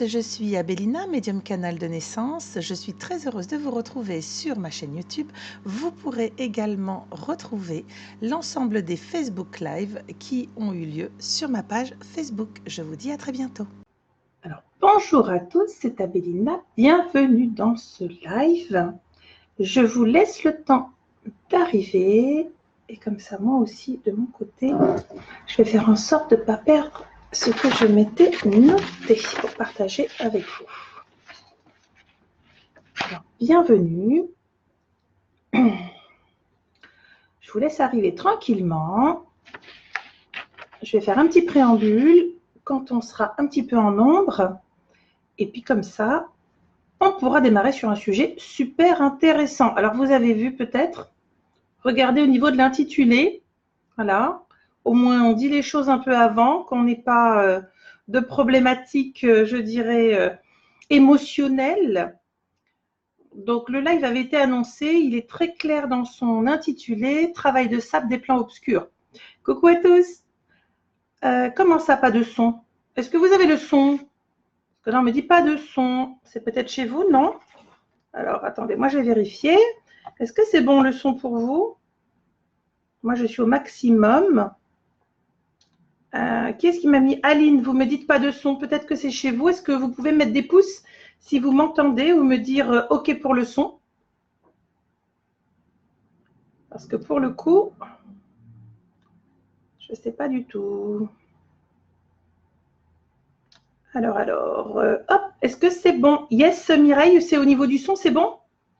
tous, je suis Abélina, médium canal de naissance. Je suis très heureuse de vous retrouver sur ma chaîne YouTube. Vous pourrez également retrouver l'ensemble des Facebook Live qui ont eu lieu sur ma page Facebook. Je vous dis à très bientôt. Alors, bonjour à tous, c'est Abélina. Bienvenue dans ce live. Je vous laisse le temps d'arriver. Et comme ça, moi aussi, de mon côté, je vais faire en sorte de ne pas perdre ce que je m'étais noté pour partager avec vous. Alors, bienvenue. Je vous laisse arriver tranquillement. Je vais faire un petit préambule quand on sera un petit peu en nombre. Et puis comme ça, on pourra démarrer sur un sujet super intéressant. Alors, vous avez vu peut-être, regardez au niveau de l'intitulé. Voilà. Au moins, on dit les choses un peu avant, qu'on n'ait pas de problématiques, je dirais, émotionnelles. Donc, le live avait été annoncé. Il est très clair dans son intitulé « Travail de sable des plans obscurs ». Coucou à tous. Comment ça, pas de son? Est-ce que vous avez le son? Parce que là, on ne me dit pas de son. C'est peut-être chez vous, non? Alors, attendez, moi, je vais vérifier. Est-ce que c'est bon le son pour vous? Moi, je suis au maximum. Qui est-ce qui m'a mis? Aline, vous ne me dites pas de son. Peut-être que c'est chez vous. Est-ce que vous pouvez mettre des pouces si vous m'entendez ou me dire OK pour le son? Parce que pour le coup, je ne sais pas du tout. Alors, hop, est-ce que c'est bon? Yes, Mireille, c'est au niveau du son, c'est bon?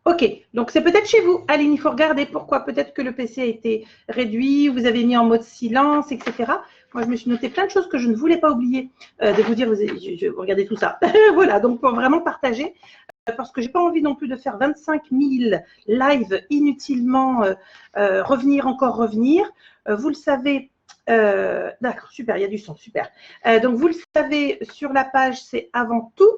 OK, donc c'est peut-être chez vous. Aline, il faut regarder pourquoi. Peut-être que le PC a été réduit, vous avez mis en mode silence, etc. Moi, je me suis noté plein de choses que je ne voulais pas oublier de vous dire. Vous regardez tout ça. Voilà, donc pour vraiment partager, parce que je n'ai pas envie non plus de faire 25 000 lives inutilement, revenir. Vous le savez. D'accord, super, il y a du son, super. Donc, vous le savez, sur la page, c'est avant tout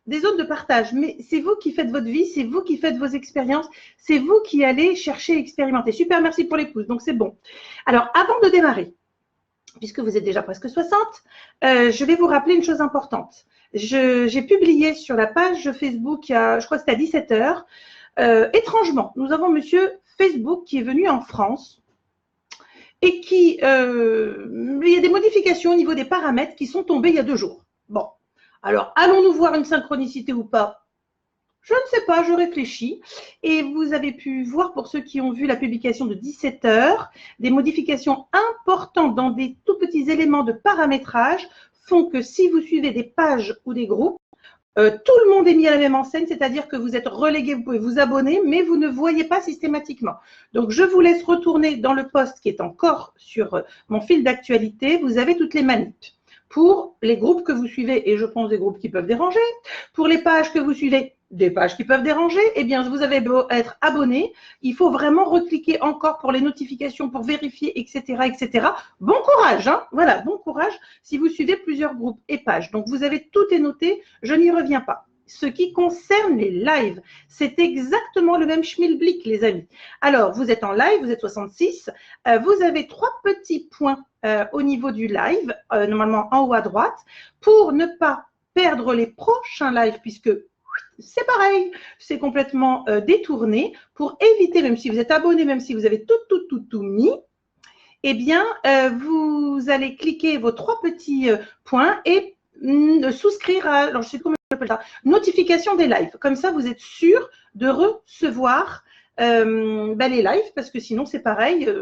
des zones de partage. Mais c'est vous qui faites votre vie, c'est vous qui faites vos expériences, c'est vous qui allez chercher et expérimenter. Super, merci pour les pouces, donc c'est bon. Alors, avant de démarrer, puisque vous êtes déjà presque 60, je vais vous rappeler une chose importante. J'ai publié sur la page Facebook, je crois que c'était à 17 h. Étrangement, nous avons monsieur Facebook qui est venu en France et il y a des modifications au niveau des paramètres qui sont tombés il y a 2 jours. Bon, alors allons-nous voir une synchronicité ou pas? Je ne sais pas, je réfléchis. Et vous avez pu voir, pour ceux qui ont vu la publication de 17 h, des modifications importantes dans des tout petits éléments de paramétrage font que si vous suivez des pages ou des groupes, tout le monde est mis à la même enseigne, c'est-à-dire que vous êtes relégué, vous pouvez vous abonner, mais vous ne voyez pas systématiquement. Donc, je vous laisse retourner dans le post qui est encore sur mon fil d'actualité. Vous avez toutes les manips. Pour les groupes que vous suivez, et je pense des groupes qui peuvent déranger, pour les pages que vous suivez, des pages qui peuvent déranger, eh bien, vous avez beau être abonné, il faut vraiment recliquer encore pour les notifications, pour vérifier, etc., etc. Bon courage, hein, voilà, bon courage si vous suivez plusieurs groupes et pages. Donc, vous avez tout est noté, je n'y reviens pas. Ce qui concerne les lives, c'est exactement le même schmilblick, les amis. Alors, vous êtes en live, vous êtes 66, vous avez 3 petits points au niveau du live, normalement en haut à droite, pour ne pas perdre les prochains lives, puisque c'est pareil, c'est complètement détourné, pour éviter, même si vous êtes abonné, même si vous avez tout mis, eh bien, vous allez cliquer vos 3 petits points et souscrire à, alors je sais comment on appelle ça, notification des lives. Comme ça, vous êtes sûr de recevoir les lives, parce que sinon, c'est pareil.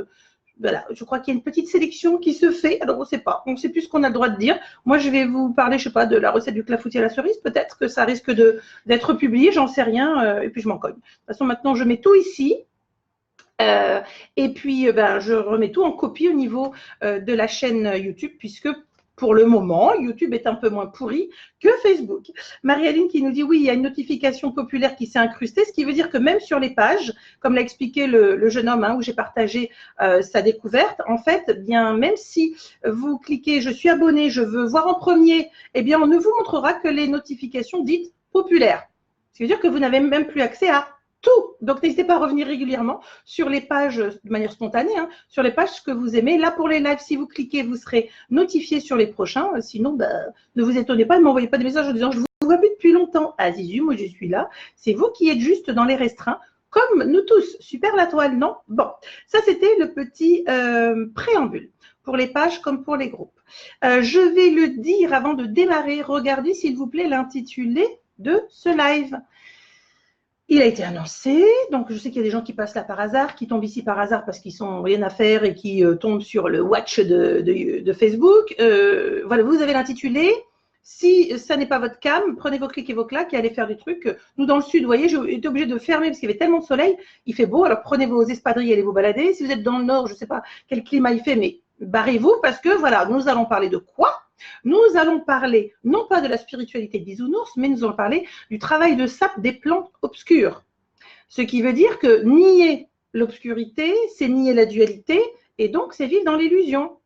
Voilà, je crois qu'il y a une petite sélection qui se fait. Alors, on ne sait plus ce qu'on a le droit de dire. Moi, je vais vous parler, je ne sais pas, de la recette du clafoutis à la cerise. Peut-être que ça risque d'être publié, j'en sais rien. Et puis, je m'en cogne. De toute façon, maintenant, je mets tout ici. Et puis, je remets tout en copie au niveau de la chaîne YouTube, puisque pour le moment, YouTube est un peu moins pourri que Facebook. Marie-Aline qui nous dit, oui, il y a une notification populaire qui s'est incrustée, ce qui veut dire que même sur les pages, comme l'a expliqué le jeune homme, où j'ai partagé sa découverte, en fait, bien, même si vous cliquez « Je suis abonné, je veux voir en premier », eh bien, on ne vous montrera que les notifications dites populaires. Ce qui veut dire que vous n'avez même plus accès à tout. Donc, n'hésitez pas à revenir régulièrement sur les pages, de manière spontanée, hein, sur les pages que vous aimez. Là, pour les lives, si vous cliquez, vous serez notifié sur les prochains. Sinon, ne vous étonnez pas, ne m'envoyez pas des messages en disant « je vous vois plus depuis longtemps ». Ah, Zizu, moi, je suis là. C'est vous qui êtes juste dans les restreints, comme nous tous. Super la toile, non? Bon, ça, c'était le petit préambule pour les pages comme pour les groupes. Je vais le dire avant de démarrer. Regardez, s'il vous plaît, l'intitulé de ce live. Il a été annoncé, donc je sais qu'il y a des gens qui passent là par hasard, qui tombent ici par hasard parce qu'ils sont rien à faire et qui tombent sur le watch de Facebook. Voilà, vous avez l'intitulé. Si ça n'est pas votre cam, prenez vos clics et vos claques et allez faire des trucs. Nous, dans le sud, vous voyez, j'ai été obligée de fermer parce qu'il y avait tellement de soleil. Il fait beau, alors prenez vos espadrilles et allez vous balader. Si vous êtes dans le nord, je ne sais pas quel climat il fait, mais barrez-vous parce que voilà, nous allons parler de quoi? Nous allons parler non pas de la spiritualité de Bisounours, mais nous allons parler du travail de sape des plantes obscures. Ce qui veut dire que nier l'obscurité, c'est nier la dualité et donc c'est vivre dans l'illusion.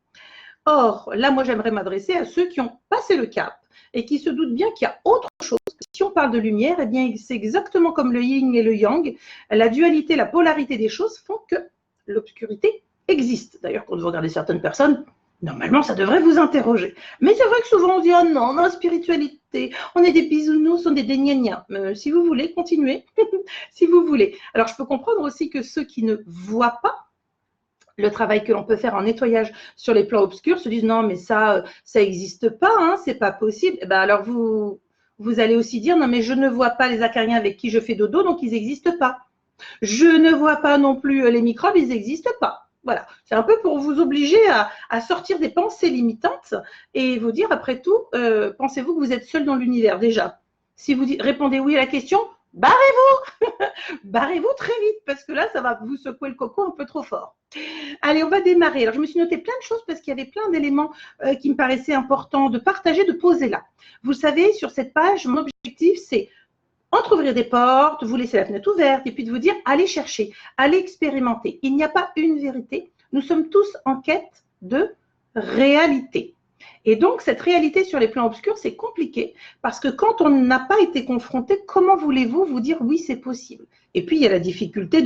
Or, là, moi, j'aimerais m'adresser à ceux qui ont passé le cap et qui se doutent bien qu'il y a autre chose. Si on parle de lumière, eh bien, c'est exactement comme le yin et le yang. La dualité, la polarité des choses font que l'obscurité existe. D'ailleurs, quand vous regardez certaines personnes, normalement, ça devrait vous interroger. Mais c'est vrai que souvent, on dit « oh non, dans la spiritualité, on est des bisounours, on est des gna-gna ». Si vous voulez, continuez, si vous voulez. Alors, je peux comprendre aussi que ceux qui ne voient pas le travail que l'on peut faire en nettoyage sur les plans obscurs se disent « non, mais ça n'existe pas, hein, c'est pas possible ». Alors, vous allez aussi dire « non, mais je ne vois pas les acariens avec qui je fais dodo, donc ils n'existent pas ». Je ne vois pas non plus les microbes, ils n'existent pas. Voilà, c'est un peu pour vous obliger à sortir des pensées limitantes et vous dire, après tout, pensez-vous que vous êtes seul dans l'univers déjà? Si vous répondez oui à la question, barrez-vous barrez-vous très vite parce que là, ça va vous secouer le coco un peu trop fort. Allez, on va démarrer. Alors, je me suis noté plein de choses parce qu'il y avait plein d'éléments qui me paraissaient importants de partager, de poser là. Vous savez, sur cette page, mon objectif, c'est entrouvrir des portes, vous laisser la fenêtre ouverte et puis de vous dire, allez chercher, allez expérimenter. Il n'y a pas une vérité. Nous sommes tous en quête de réalité. Et donc, cette réalité sur les plans obscurs, c'est compliqué parce que quand on n'a pas été confronté, comment voulez-vous vous dire oui, c'est possible? Et puis, il y a la difficulté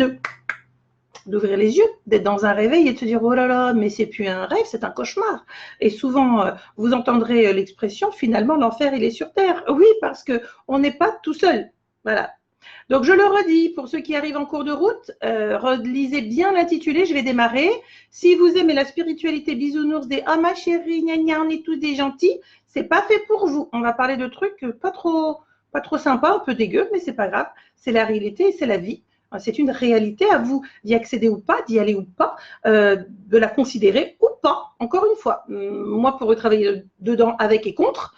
d'ouvrir les yeux, d'être dans un réveil et de se dire « oh là là, mais c'est plus un rêve, c'est un cauchemar ». Et souvent, vous entendrez l'expression « finalement, l'enfer, il est sur terre ». Oui, parce qu'on n'est pas tout seul. Voilà. Donc, je le redis, pour ceux qui arrivent en cours de route, relisez bien l'intitulé, je vais démarrer. Si vous aimez la spiritualité bisounours des « ah ma chérie, gna gna, on est tous des gentils », c'est pas fait pour vous. On va parler de trucs pas trop sympas, un peu dégueux, mais c'est pas grave. C'est la réalité et c'est la vie. C'est une réalité, à vous d'y accéder ou pas, d'y aller ou pas, de la considérer ou pas, encore une fois. Moi, pour travailler dedans avec et contre,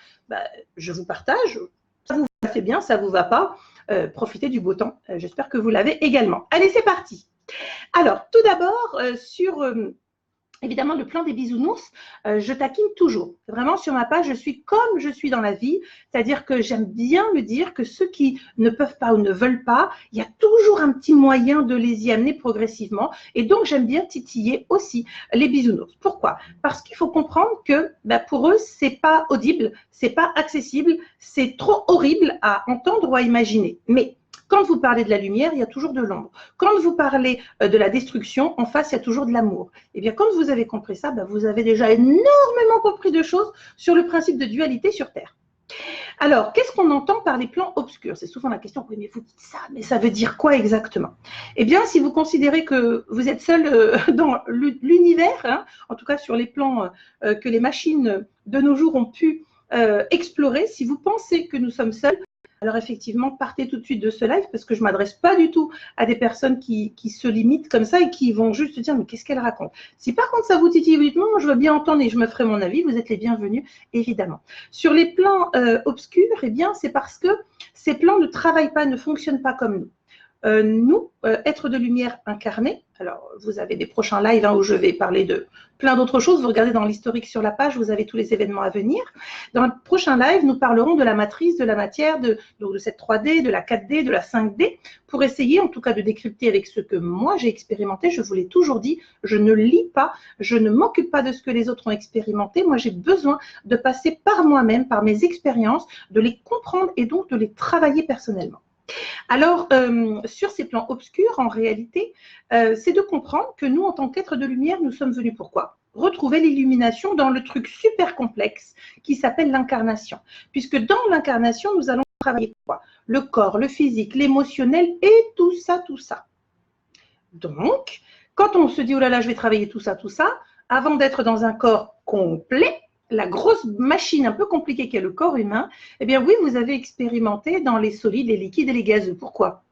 je vous partage. Ça vous fait bien, ça ne vous va pas. Profitez du beau temps. J'espère que vous l'avez également. Allez, c'est parti. Alors, tout d'abord, sur évidemment le plan des bisounours, je taquine toujours. Vraiment, sur ma page, je suis comme je suis dans la vie, c'est-à-dire que j'aime bien me dire que ceux qui ne peuvent pas ou ne veulent pas, il y a toujours un petit moyen de les y amener progressivement. Et donc, j'aime bien titiller aussi les bisounours. Pourquoi? Parce qu'il faut comprendre que pour eux, c'est pas audible, c'est pas accessible, c'est trop horrible à entendre ou à imaginer. Mais quand vous parlez de la lumière, il y a toujours de l'ombre. Quand vous parlez de la destruction, en face, il y a toujours de l'amour. Eh bien, quand vous avez compris ça, vous avez déjà énormément compris de choses sur le principe de dualité sur Terre. Alors, qu'est-ce qu'on entend par les plans obscurs? C'est souvent la question, oui, mais vous dites ça, mais ça veut dire quoi exactement? Eh bien, si vous considérez que vous êtes seul dans l'univers, hein, en tout cas sur les plans que les machines de nos jours ont pu explorer, si vous pensez que nous sommes seuls, alors effectivement, partez tout de suite de ce live parce que je ne m'adresse pas du tout à des personnes qui se limitent comme ça et qui vont juste se dire « mais qu'est-ce qu'elle raconte ?» Si par contre ça vous titille, vous dites « non, je veux bien entendre et je me ferai mon avis », vous êtes les bienvenus, évidemment. Sur les plans obscurs, eh bien, c'est parce que ces plans ne travaillent pas, ne fonctionnent pas comme nous. Nous, êtres de lumière incarnés, alors vous avez des prochains lives où je vais parler de plein d'autres choses, vous regardez dans l'historique sur la page, vous avez tous les événements à venir. Dans le prochain live, nous parlerons de la matrice, de la matière, donc de cette 3D, de la 4D, de la 5D, pour essayer en tout cas de décrypter avec ce que moi j'ai expérimenté. Je vous l'ai toujours dit, je ne lis pas, je ne m'occupe pas de ce que les autres ont expérimenté, moi j'ai besoin de passer par moi-même, par mes expériences, de les comprendre et donc de les travailler personnellement. Alors, sur ces plans obscurs, en réalité, c'est de comprendre que nous, en tant qu'êtres de lumière, nous sommes venus pourquoi? Retrouver l'illumination dans le truc super complexe qui s'appelle l'incarnation. Puisque dans l'incarnation, nous allons travailler quoi? Le corps, le physique, l'émotionnel et tout ça, tout ça. Donc, quand on se dit, oh là là, je vais travailler tout ça, avant d'être dans un corps complet, la grosse machine un peu compliquée qu'est le corps humain, eh bien oui, vous avez expérimenté dans les solides, les liquides et les gazeux. Pourquoi?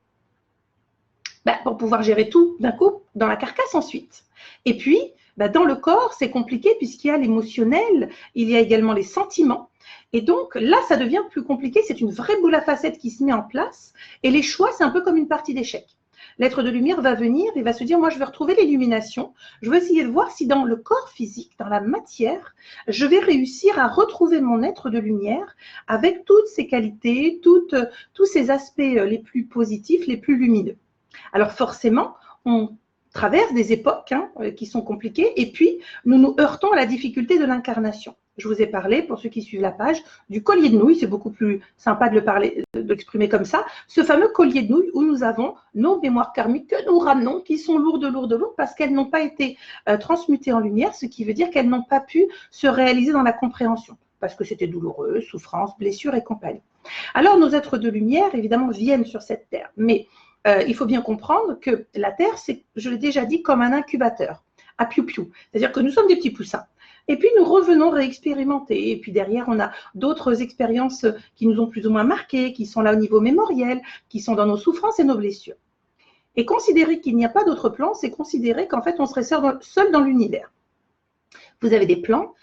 Pour pouvoir gérer tout d'un coup dans la carcasse ensuite. Et puis, dans le corps, c'est compliqué puisqu'il y a l'émotionnel, il y a également les sentiments. Et donc là, ça devient plus compliqué, c'est une vraie boule à facettes qui se met en place. Et les choix, c'est un peu comme une partie d'échecs. L'être de lumière va venir et va se dire, moi, je veux retrouver l'illumination. Je veux essayer de voir si dans le corps physique, dans la matière, je vais réussir à retrouver mon être de lumière avec toutes ses qualités, tous ses aspects les plus positifs, les plus lumineux. Alors forcément, on traverse des époques qui sont compliquées et puis nous nous heurtons à la difficulté de l'incarnation. Je vous ai parlé, pour ceux qui suivent la page, du collier de nouilles. C'est beaucoup plus sympa de l'exprimer comme ça. Ce fameux collier de nouilles où nous avons nos mémoires karmiques que nous ramenons, qui sont lourdes parce qu'elles n'ont pas été transmutées en lumière, ce qui veut dire qu'elles n'ont pas pu se réaliser dans la compréhension, parce que c'était douloureux, souffrance, blessure et compagnie. Alors nos êtres de lumière, évidemment, viennent sur cette terre, mais il faut bien comprendre que la Terre, c'est, je l'ai déjà dit, comme un incubateur, à piou-piou. C'est-à-dire que nous sommes des petits poussins. Et puis, nous revenons réexpérimenter. Et puis, derrière, on a d'autres expériences qui nous ont plus ou moins marquées, qui sont là au niveau mémoriel, qui sont dans nos souffrances et nos blessures. Et considérer qu'il n'y a pas d'autre plan, c'est considérer qu'en fait, on serait seul dans l'univers. Vous avez des plans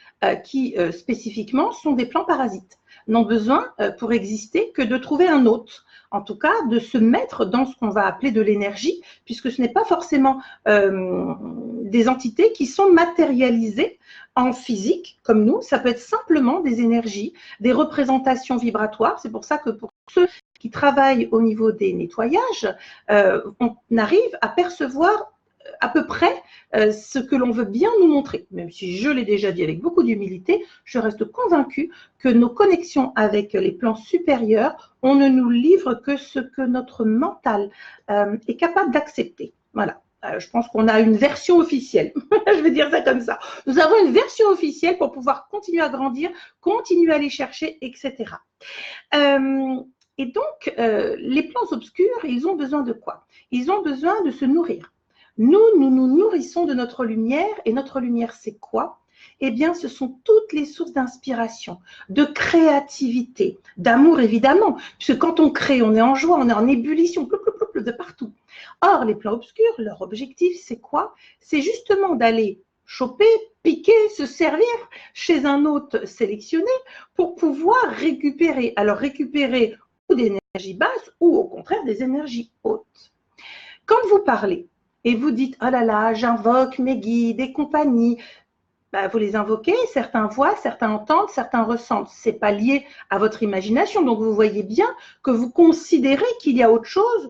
qui, spécifiquement, sont des plans parasites. N'ont besoin, pour exister, que de trouver un hôte. En tout cas, de se mettre dans ce qu'on va appeler de l'énergie, puisque ce n'est pas forcément des entités qui sont matérialisées en physique, comme nous. Ça peut être simplement des énergies, des représentations vibratoires. C'est pour ça que pour ceux qui travaillent au niveau des nettoyages, on arrive à percevoir à peu près ce que l'on veut bien nous montrer. Même si je l'ai déjà dit avec beaucoup d'humilité, je reste convaincue que nos connexions avec les plans supérieurs, on ne nous livre que ce que notre mental est capable d'accepter. Voilà. Je pense qu'on a une version officielle. Je vais dire ça comme ça. Nous avons une version officielle pour pouvoir continuer à grandir, continuer à aller chercher, etc. Et donc, les plans obscurs, ils ont besoin de quoi? Ils ont besoin de se nourrir. Nous nous nourrissons de notre lumière. Et notre lumière, c'est quoi? Eh bien, ce sont toutes les sources d'inspiration, de créativité, d'amour, évidemment. Puisque quand on crée, on est en joie, on est en ébullition, de partout. Or, les plans obscurs, leur objectif, c'est quoi? C'est justement d'aller choper, piquer, se servir chez un hôte sélectionné pour pouvoir récupérer. Alors, récupérer ou des énergies basses ou au contraire des énergies hautes. Quand vous parlez, et vous dites, oh là là, j'invoque mes guides et compagnie, vous les invoquez, certains voient, certains entendent, certains ressentent. Ce n'est pas lié à votre imagination. Donc, vous voyez bien que vous considérez qu'il y a autre chose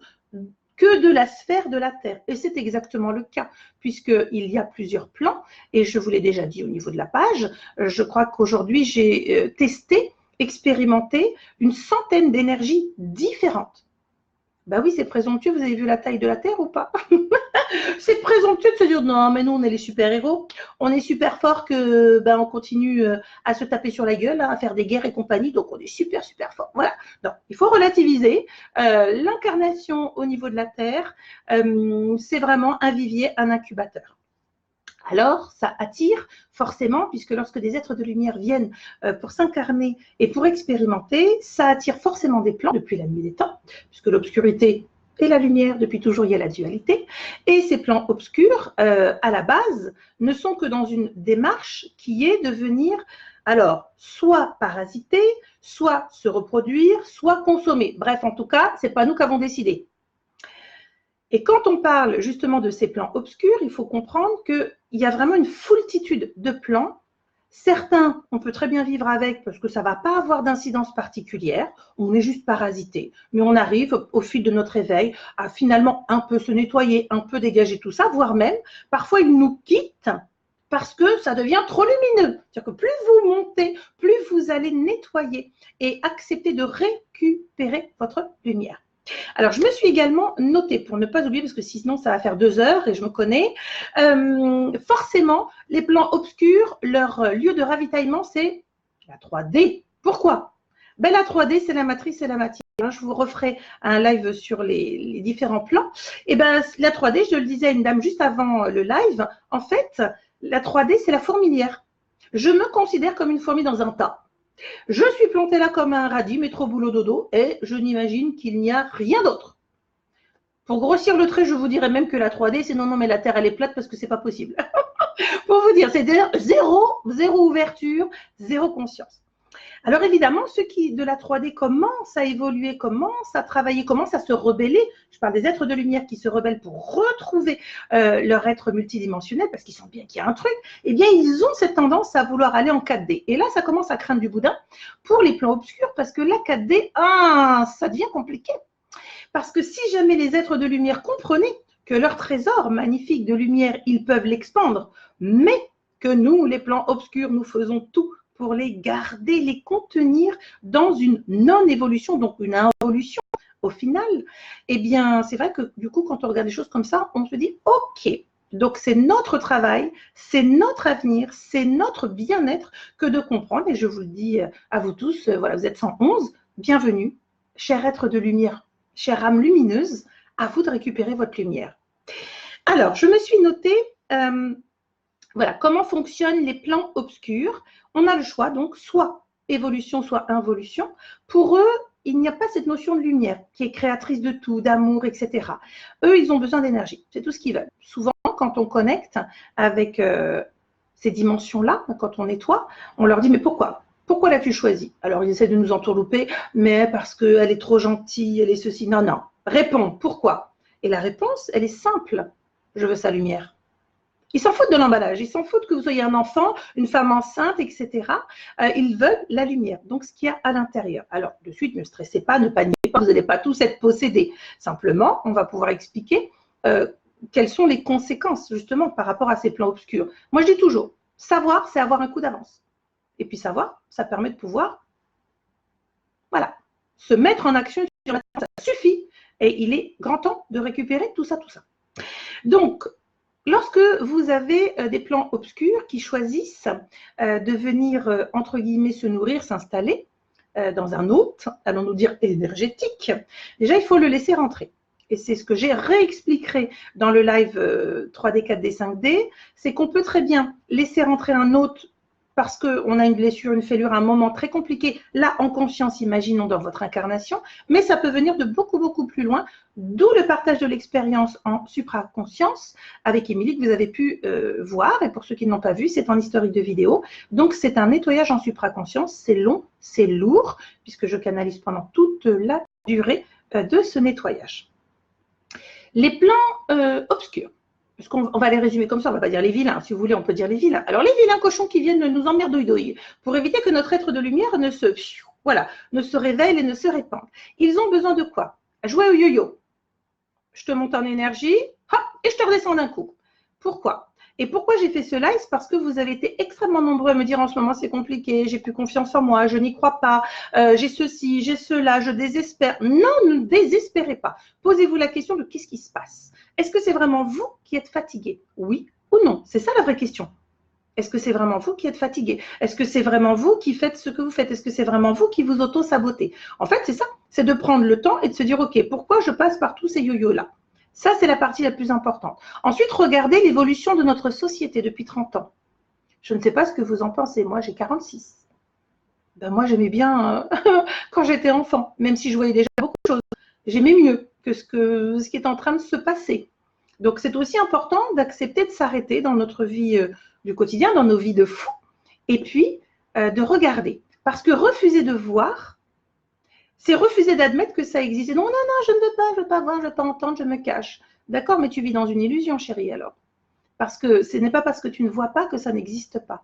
que de la sphère de la Terre. Et c'est exactement le cas, puisqu'il y a plusieurs plans. Et je vous l'ai déjà dit au niveau de la page, je crois qu'aujourd'hui, j'ai testé, expérimenté une centaine d'énergies différentes. Oui, c'est présomptueux. Vous avez vu la taille de la Terre ou pas? C'est présomptueux de se dire non, mais nous, on est les super-héros. On est super forts que on continue à se taper sur la gueule, à faire des guerres et compagnie. Donc, on est super, super forts. Voilà. Donc, il faut relativiser. L'incarnation au niveau de la Terre, c'est vraiment un vivier, un incubateur. Alors, ça attire forcément, puisque lorsque des êtres de lumière viennent pour s'incarner et pour expérimenter, ça attire forcément des plans depuis la nuit des temps, puisque l'obscurité et la lumière, depuis toujours, il y a la dualité. Et ces plans obscurs, à la base, ne sont que dans une démarche qui est de venir, alors, soit parasiter, soit se reproduire, soit consommer. Bref, en tout cas, ce n'est pas nous qui avons décidé. Et quand on parle justement de ces plans obscurs, il faut comprendre qu'il y a vraiment une foultitude de plans. Certains, on peut très bien vivre avec parce que ça ne va pas avoir d'incidence particulière. On est juste parasité. Mais on arrive au fil de notre éveil à finalement un peu se nettoyer, un peu dégager tout ça, voire même, parfois ils nous quittent parce que ça devient trop lumineux. C'est-à-dire que plus vous montez, plus vous allez nettoyer et accepter de récupérer votre lumière. Alors, je me suis également notée, pour ne pas oublier, parce que sinon, ça va faire 2 heures et je me connais. Forcément, les plans obscurs, leur lieu de ravitaillement, c'est la 3D. Pourquoi? Ben, la 3D, c'est la matrice et la matière. Je vous referai un live sur les différents plans. Et ben, la 3D, je le disais à une dame juste avant le live, en fait, la 3D, c'est la fourmilière. Je me considère comme une fourmi dans un tas. Je suis plantée là comme un radis, métro boulot dodo, et je n'imagine qu'il n'y a rien d'autre. Pour grossir le trait, je vous dirais même que la 3D, c'est non, non, mais la Terre, elle est plate parce que c'est pas possible. Pour vous dire, c'est zéro ouverture, zéro conscience. Alors évidemment, ceux qui de la 3D commencent à évoluer, commencent à travailler, commencent à se rebeller, je parle des êtres de lumière qui se rebellent pour retrouver leur être multidimensionnel parce qu'ils sentent bien qu'il y a un truc, eh bien ils ont cette tendance à vouloir aller en 4D. Et là, ça commence à craindre du boudin pour les plans obscurs parce que la 4D, ça devient compliqué. Parce que si jamais les êtres de lumière comprenaient que leur trésor magnifique de lumière, ils peuvent l'expandre, mais que nous, les plans obscurs, nous faisons tout pour les garder, les contenir dans une non-évolution, donc une involution au final, eh bien, c'est vrai que du coup, quand on regarde des choses comme ça, on se dit « Ok ». Donc, c'est notre travail, c'est notre avenir, c'est notre bien-être que de comprendre. Et je vous le dis à vous tous, voilà, vous êtes 111, bienvenue, cher être de lumière, chère âme lumineuse, à vous de récupérer votre lumière. Alors, je me suis notée, voilà, comment fonctionnent les plans obscurs. On a le choix, donc, soit évolution, soit involution. Pour eux, il n'y a pas cette notion de lumière qui est créatrice de tout, d'amour, etc. Eux, ils ont besoin d'énergie. C'est tout ce qu'ils veulent. Souvent, quand on connecte avec ces dimensions-là, quand on nettoie, on leur dit « Mais pourquoi ? Pourquoi l'as-tu choisi ?» Alors, ils essaient de nous entourlouper, mais parce qu'elle est trop gentille, elle est ceci. Non, non. Réponds, pourquoi? Et la réponse, elle est simple. Je veux sa lumière. Ils s'en foutent de l'emballage, ils s'en foutent que vous soyez un enfant, une femme enceinte, etc. Ils veulent la lumière, donc ce qu'il y a à l'intérieur. Alors, de suite, ne stressez pas, ne paniquez pas, vous n'allez pas tous être possédés. Simplement, on va pouvoir expliquer quelles sont les conséquences, justement, par rapport à ces plans obscurs. Moi, je dis toujours, savoir, c'est avoir un coup d'avance. Et puis savoir, ça permet de pouvoir, voilà, se mettre en action sur la terre. Ça suffit. Et il est grand temps de récupérer tout ça, tout ça. Donc, lorsque vous avez des plans obscurs qui choisissent de venir, entre guillemets, se nourrir, s'installer dans un hôte, allons-nous dire énergétique, déjà, il faut le laisser rentrer. Et c'est ce que j'ai réexpliqué dans le live 3D, 4D, 5D, c'est qu'on peut très bien laisser rentrer un hôte parce qu'on a une blessure, une fêlure, un moment très compliqué, là, en conscience, imaginons dans votre incarnation, mais ça peut venir de beaucoup, beaucoup plus loin, d'où le partage de l'expérience en supraconscience avec Émilie que vous avez pu voir, et pour ceux qui ne l'ont pas vu, c'est en historique de vidéo. Donc, c'est un nettoyage en supraconscience, c'est long, c'est lourd, puisque je canalise pendant toute la durée de ce nettoyage. Les plans obscurs. Parce qu'on va les résumer comme ça, on ne va pas dire les vilains. Si vous voulez, on peut dire les vilains. Alors, les vilains cochons qui viennent nous emmerdouiller pour éviter que notre être de lumière ne se révèle et ne se répande. Ils ont besoin de quoi? Jouer au yo-yo. Je te monte en énergie, hop, et je te redescends d'un coup. Pourquoi? Et pourquoi j'ai fait ce live? Parce que vous avez été extrêmement nombreux à me dire en ce moment c'est compliqué, j'ai plus confiance en moi, je n'y crois pas, j'ai ceci, j'ai cela, je désespère. Non, ne désespérez pas. Posez-vous la question de qu'est-ce qui se passe. Est-ce que c'est vraiment vous qui êtes fatigué? Oui ou non? C'est ça la vraie question. Est-ce que c'est vraiment vous qui êtes fatigué? Est-ce que c'est vraiment vous qui faites ce que vous faites? Est-ce que c'est vraiment vous qui vous auto-sabotez? En fait, c'est ça. C'est de prendre le temps et de se dire, OK, pourquoi je passe par tous ces yo-yo-là? Ça, c'est la partie la plus importante. Ensuite, regardez l'évolution de notre société depuis 30 ans. Je ne sais pas ce que vous en pensez. Moi, j'ai 46. Ben, moi, j'aimais bien quand j'étais enfant, même si je voyais déjà beaucoup de choses. J'aimais mieux que ce qui est en train de se passer. Donc, c'est aussi important d'accepter de s'arrêter dans notre vie du quotidien, dans nos vies de fous, et puis de regarder. Parce que refuser de voir, c'est refuser d'admettre que ça existe. Non, non, non, je ne veux pas, je ne veux pas voir, je ne veux pas entendre, je me cache. D'accord, mais tu vis dans une illusion, chérie, alors. Parce que ce n'est pas parce que tu ne vois pas que ça n'existe pas.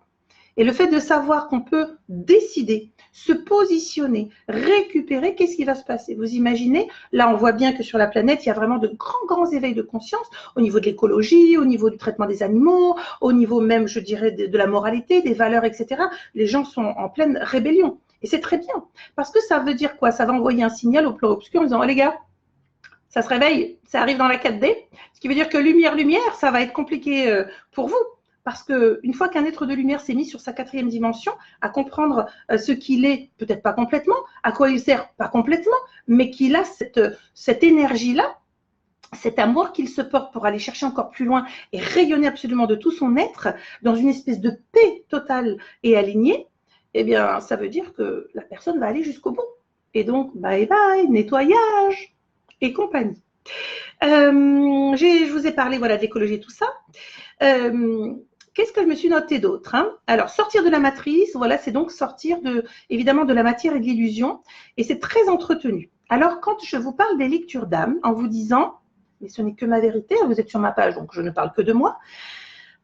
Et le fait de savoir qu'on peut décider, se positionner, récupérer, qu'est-ce qui va se passer? Vous imaginez, là on voit bien que sur la planète, il y a vraiment de grands éveils de conscience au niveau de l'écologie, au niveau du traitement des animaux, au niveau même, je dirais, de la moralité, des valeurs, etc. Les gens sont en pleine rébellion. Et c'est très bien. Parce que ça veut dire quoi? Ça va envoyer un signal au plan obscur en disant, oh les gars, ça se réveille, ça arrive dans la 4D, ce qui veut dire que lumière, ça va être compliqué pour vous. Parce qu'une fois qu'un être de lumière s'est mis sur sa 4e dimension, à comprendre ce qu'il est, peut-être pas complètement, à quoi il sert, pas complètement, mais qu'il a cette énergie-là, cet amour qu'il se porte pour aller chercher encore plus loin et rayonner absolument de tout son être dans une espèce de paix totale et alignée, eh bien, ça veut dire que la personne va aller jusqu'au bout. Et donc, bye bye, nettoyage et compagnie. Je vous ai parlé voilà, d'écologie et tout ça. Qu'est-ce que je me suis noté d'autre, hein? Alors, sortir de la matrice, voilà, c'est donc sortir évidemment de la matière et de l'illusion. Et c'est très entretenu. Alors, quand je vous parle des lectures d'âme, en vous disant, mais ce n'est que ma vérité, vous êtes sur ma page, donc je ne parle que de moi.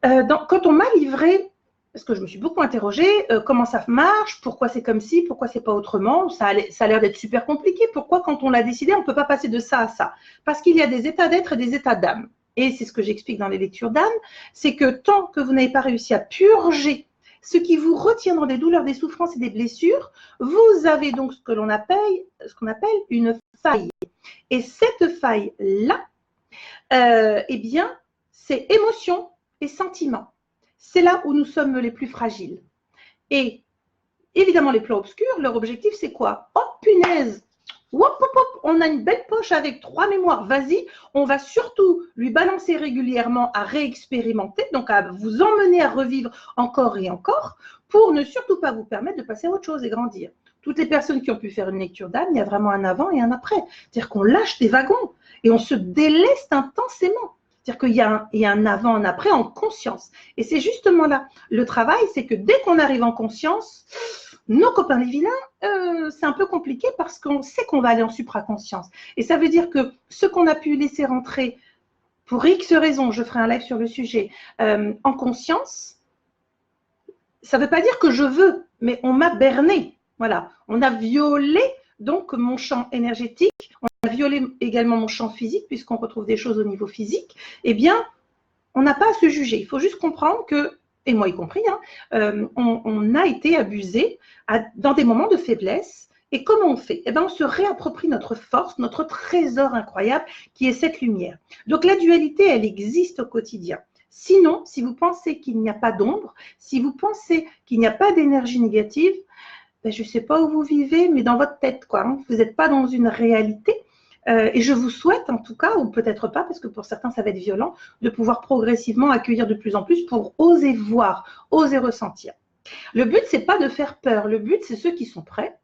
Quand on m'a livré, parce que je me suis beaucoup interrogée, comment ça marche, pourquoi c'est comme ci, pourquoi c'est pas autrement, ça a l'air d'être super compliqué. Pourquoi, quand on l'a décidé, on ne peut pas passer de ça à ça? Parce qu'il y a des états d'être et des états d'âme. Et c'est ce que j'explique dans les lectures d'âme, c'est que tant que vous n'avez pas réussi à purger ce qui vous retient dans des douleurs, des souffrances et des blessures, vous avez donc ce qu'on appelle une faille. Et cette faille-là, eh bien, c'est émotion et sentiment. C'est là où nous sommes les plus fragiles. Et évidemment, les plans obscurs, leur objectif, c'est quoi? Oh, punaise! Hop, hop, hop, on a une belle poche avec 3 mémoires, vas-y, on va surtout lui balancer régulièrement à réexpérimenter, donc à vous emmener à revivre encore et encore, pour ne surtout pas vous permettre de passer à autre chose et grandir. Toutes les personnes qui ont pu faire une lecture d'âme, il y a vraiment un avant et un après. C'est-à-dire qu'on lâche des wagons et on se déleste intensément. C'est-à-dire qu'il y a un avant, un après en conscience. Et c'est justement là, le travail, c'est que dès qu'on arrive en conscience, nos copains les vilains, c'est un peu compliqué parce qu'on sait qu'on va aller en supraconscience. Et ça veut dire que ce qu'on a pu laisser rentrer, pour X raisons, je ferai un live sur le sujet, en conscience, ça ne veut pas dire que je veux, mais on m'a berné. Voilà, on a violé donc mon champ énergétique, on a violé également mon champ physique, puisqu'on retrouve des choses au niveau physique. Eh bien, on n'a pas à se juger. Il faut juste comprendre que, et moi y compris, hein, on a été abusé dans des moments de faiblesse. Et comment on fait? Eh bien, on se réapproprie notre force, notre trésor incroyable qui est cette lumière. Donc la dualité, elle existe au quotidien. Sinon, si vous pensez qu'il n'y a pas d'ombre, si vous pensez qu'il n'y a pas d'énergie négative, ben, je ne sais pas où vous vivez, mais dans votre tête, quoi. Hein. Vous n'êtes pas dans une réalité. Et je vous souhaite en tout cas, ou peut-être pas, parce que pour certains ça va être violent, de pouvoir progressivement accueillir de plus en plus pour oser voir, oser ressentir. Le but, c'est pas de faire peur. Le but, c'est ceux qui sont prêts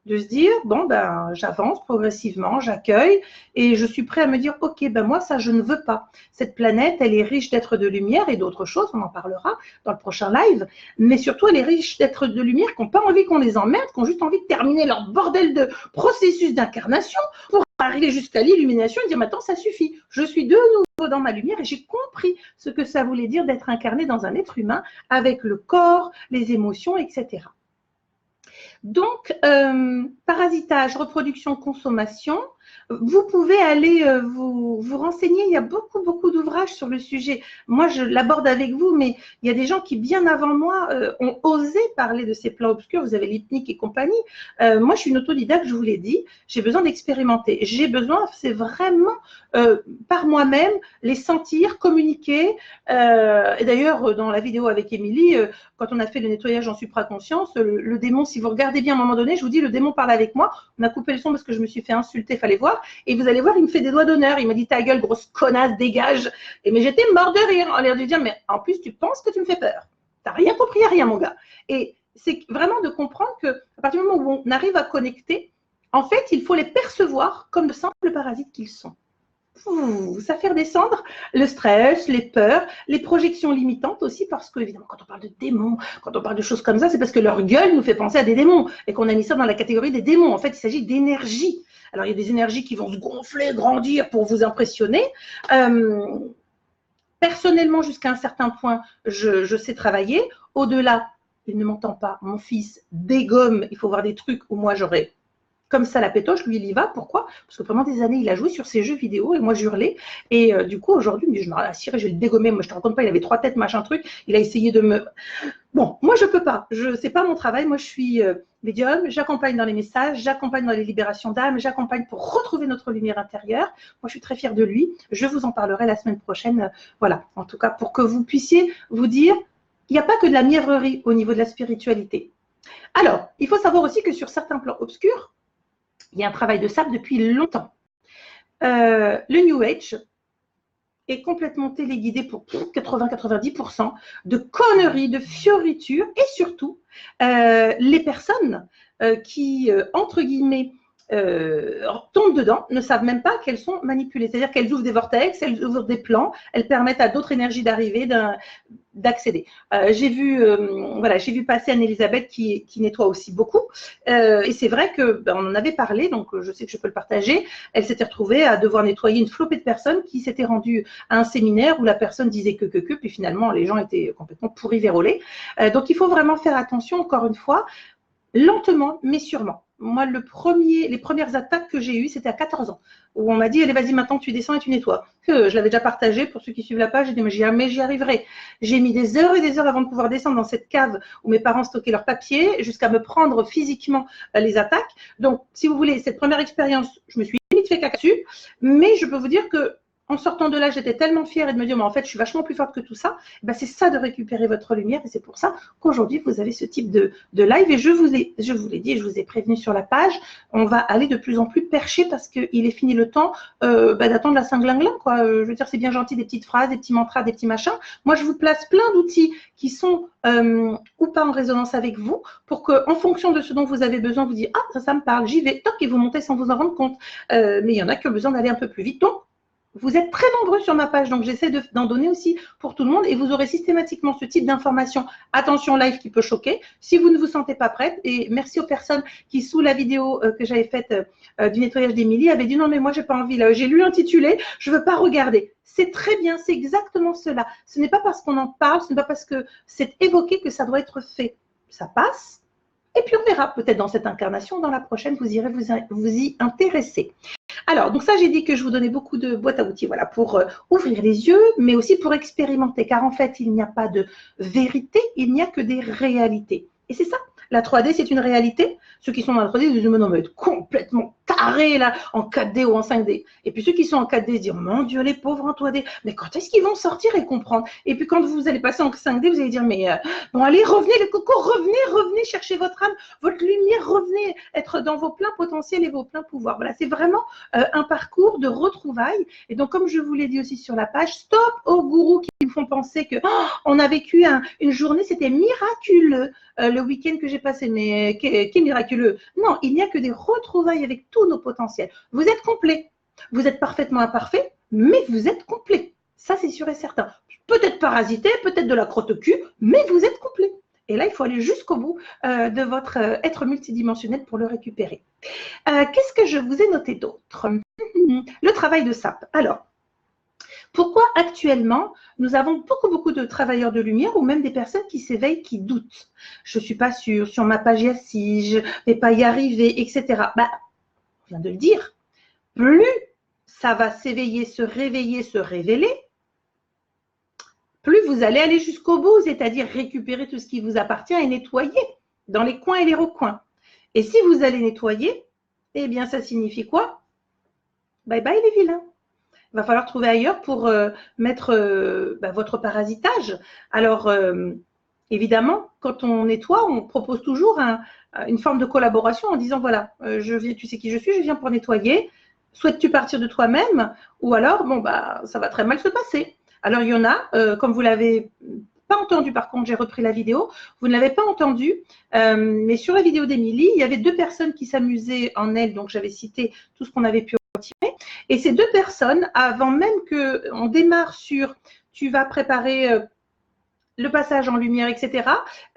de se dire, bon, ben, j'avance progressivement, j'accueille et je suis prêt à me dire, ok, ben moi, ça, je ne veux pas. Cette planète, elle est riche d'êtres de lumière et d'autres choses, on en parlera dans le prochain live, mais surtout, elle est riche d'êtres de lumière qui n'ont pas envie qu'on les emmerde, qui ont juste envie de terminer leur bordel de processus d'incarnation pour arriver jusqu'à l'illumination et dire, maintenant, ça suffit. Je suis de nouveau dans ma lumière et j'ai compris ce que ça voulait dire d'être incarné dans un être humain avec le corps, les émotions, etc. Donc, parasitage, reproduction, consommation, vous pouvez aller vous renseigner. Il y a beaucoup d'ouvrages sur le sujet. Moi, je l'aborde avec vous, mais il y a des gens qui, bien avant moi, ont osé parler de ces plans obscurs. Vous avez Lipnik et compagnie. Moi, je suis une autodidacte, je vous l'ai dit. J'ai besoin d'expérimenter. J'ai besoin, c'est vraiment par moi-même, les sentir, communiquer. Et d'ailleurs, dans la vidéo avec Émilie, quand on a fait le nettoyage en supraconscience, le démon, si vous regardez bien à un moment donné, je vous dis, le démon parle avec moi. On a coupé le son parce que je me suis fait insulter, fallait voir. Et vous allez voir, il me fait des doigts d'honneur. Il m'a dit, ta gueule, grosse connasse, dégage. Et mais j'étais mort de rire, en l'air de dire, mais en plus, tu penses que tu me fais peur. T'as rien compris à rien, mon gars. Et c'est vraiment de comprendre qu'à partir du moment où on arrive à connecter, en fait, il faut les percevoir comme de simples parasites qu'ils sont. Ça fait redescendre le stress, les peurs, les projections limitantes aussi, parce que, évidemment, quand on parle de démons, quand on parle de choses comme ça, c'est parce que leur gueule nous fait penser à des démons et qu'on a mis ça dans la catégorie des démons. En fait, il s'agit d'énergie. Alors, il y a des énergies qui vont se gonfler, grandir pour vous impressionner. Personnellement, jusqu'à un certain point, je sais travailler. Au-delà, il ne m'entend pas. Mon fils dégomme. Il faut voir des trucs où moi, j'aurais comme ça la pétoche, lui il y va. Pourquoi? Parce que pendant des années il a joué sur ses jeux vidéo et moi j'hurlais. Et du coup aujourd'hui je me dis, je vais le dégommer. Moi je te raconte pas, il avait 3 têtes, machin truc. Il a essayé de me… Bon, moi je peux pas. C'est pas mon travail. Moi je suis médium. J'accompagne dans les messages, j'accompagne dans les libérations d'âme, j'accompagne pour retrouver notre lumière intérieure. Moi je suis très fière de lui. Je vous en parlerai la semaine prochaine. Voilà. En tout cas pour que vous puissiez vous dire, il n'y a pas que de la mièvrerie au niveau de la spiritualité. Alors, il faut savoir aussi que sur certains plans obscurs, il y a un travail de sable depuis longtemps. Le New Age est complètement téléguidé pour 80-90% de conneries, de fioritures et surtout, les personnes qui, entre guillemets, tombent dedans, ne savent même pas qu'elles sont manipulées. C'est-à-dire qu'elles ouvrent des vortex, elles ouvrent des plans, elles permettent à d'autres énergies d'arriver, d'accéder. J'ai vu passer Anne-Elisabeth qui nettoie aussi beaucoup. Et c'est vrai qu'on en avait parlé, donc je sais que je peux le partager. Elle s'était retrouvée à devoir nettoyer une flopée de personnes qui s'étaient rendues à un séminaire où la personne disait que, puis finalement les gens étaient complètement pourris, vérolés. Donc il faut vraiment faire attention, encore une fois, lentement mais sûrement. Moi, les premières attaques que j'ai eues, c'était à 14 ans, où on m'a dit, allez, vas-y, maintenant tu descends et tu nettoies. Je l'avais déjà partagé pour ceux qui suivent la page, j'ai dit, mais jamais j'y arriverai. J'ai mis des heures et des heures avant de pouvoir descendre dans cette cave où mes parents stockaient leurs papiers, jusqu'à me prendre physiquement les attaques. Donc, si vous voulez, cette première expérience, je me suis limite fait caca dessus, mais je peux vous dire que en sortant de là, j'étais tellement fière et de me dire, mais en fait, je suis vachement plus forte que tout ça. Ben, c'est ça de récupérer votre lumière et c'est pour ça qu'aujourd'hui, vous avez ce type de live. Et je vous l'ai dit, je vous ai prévenu sur la page, on va aller de plus en plus perché parce qu'il est fini le temps d'attendre la Saint-Glinglin, quoi. Je veux dire, c'est bien gentil, des petites phrases, des petits mantras, des petits machins. Moi, je vous place plein d'outils qui sont ou pas en résonance avec vous pour qu'en fonction de ce dont vous avez besoin, vous dites, ah, ça me parle, j'y vais, toc, et vous montez sans vous en rendre compte. Mais il y en a qui ont besoin d'aller un peu plus vite. Donc, vous êtes très nombreux sur ma page, donc j'essaie d'en donner aussi pour tout le monde et vous aurez systématiquement ce type d'information. Attention, live qui peut choquer. Si vous ne vous sentez pas prête, et merci aux personnes qui, sous la vidéo que j'avais faite du nettoyage d'Émilie, avaient dit non, mais moi, j'ai pas envie. Là, j'ai lu l'intitulé, je veux pas regarder. C'est très bien, c'est exactement cela. Ce n'est pas parce qu'on en parle, ce n'est pas parce que c'est évoqué que ça doit être fait. Ça passe. Et puis, on verra peut-être dans cette incarnation, dans la prochaine, vous irez vous y intéresser. Alors, donc ça, j'ai dit que je vous donnais beaucoup de boîtes à outils, voilà, pour ouvrir les yeux, mais aussi pour expérimenter, car en fait, il n'y a pas de vérité, il n'y a que des réalités. Et c'est ça, la 3D, c'est une réalité. Ceux qui sont dans la 3D, ils disent, mais non, mais être complètement tarés, là, en 4D ou en 5D. Et puis ceux qui sont en 4D se disent, mon Dieu, les pauvres en 3D, mais quand est-ce qu'ils vont sortir et comprendre? Et puis quand vous allez passer en 5D, vous allez dire, mais bon, allez, revenez les cocos, revenez chercher votre âme, votre lumière, revenez être dans vos pleins potentiels et vos pleins pouvoirs. Voilà, c'est vraiment un parcours de retrouvailles. Et donc, comme je vous l'ai dit aussi sur la page, stop aux gourous qui me font penser que on a vécu une journée, c'était miraculeux, le week-end que j'ai passé. Mais qu'est miraculeux? Non, il n'y a que des retrouvailles avec tous nos potentiels. Vous êtes complet. Vous êtes parfaitement imparfait, mais vous êtes complet. Ça, c'est sûr et certain. Peut-être parasité, peut-être de la crotte-cul, mais vous êtes complet. Et là, il faut aller jusqu'au bout de votre être multidimensionnel pour le récupérer. Qu'est-ce que je vous ai noté d'autre? Le travail de sape. Alors, pourquoi actuellement, nous avons beaucoup de travailleurs de lumière ou même des personnes qui s'éveillent, qui doutent? Je ne suis pas sûre, sur ma page, il y a si, je ne vais pas y arriver, etc. Bah, on vient de le dire. Plus ça va s'éveiller, se réveiller, se révéler, plus vous allez aller jusqu'au bout, c'est-à-dire récupérer tout ce qui vous appartient et nettoyer dans les coins et les recoins. Et si vous allez nettoyer, eh bien, ça signifie quoi? Bye bye les vilains. Il va falloir trouver ailleurs pour mettre votre parasitage. Alors, évidemment, quand on nettoie, on propose toujours une forme de collaboration en disant, voilà, tu sais qui je suis, je viens pour nettoyer. Souhaites-tu partir de toi-même? Ou alors, bon, ça va très mal se passer. Alors, il y en a, comme vous l'avez pas entendu, par contre, j'ai repris la vidéo, vous ne l'avez pas entendu, mais sur la vidéo d'Émilie, il y avait 2 personnes qui s'amusaient en elle, donc j'avais cité tout ce qu'on avait pu retirer. Et ces 2 personnes, avant même qu'on démarre sur « tu vas préparer le passage en lumière, etc. »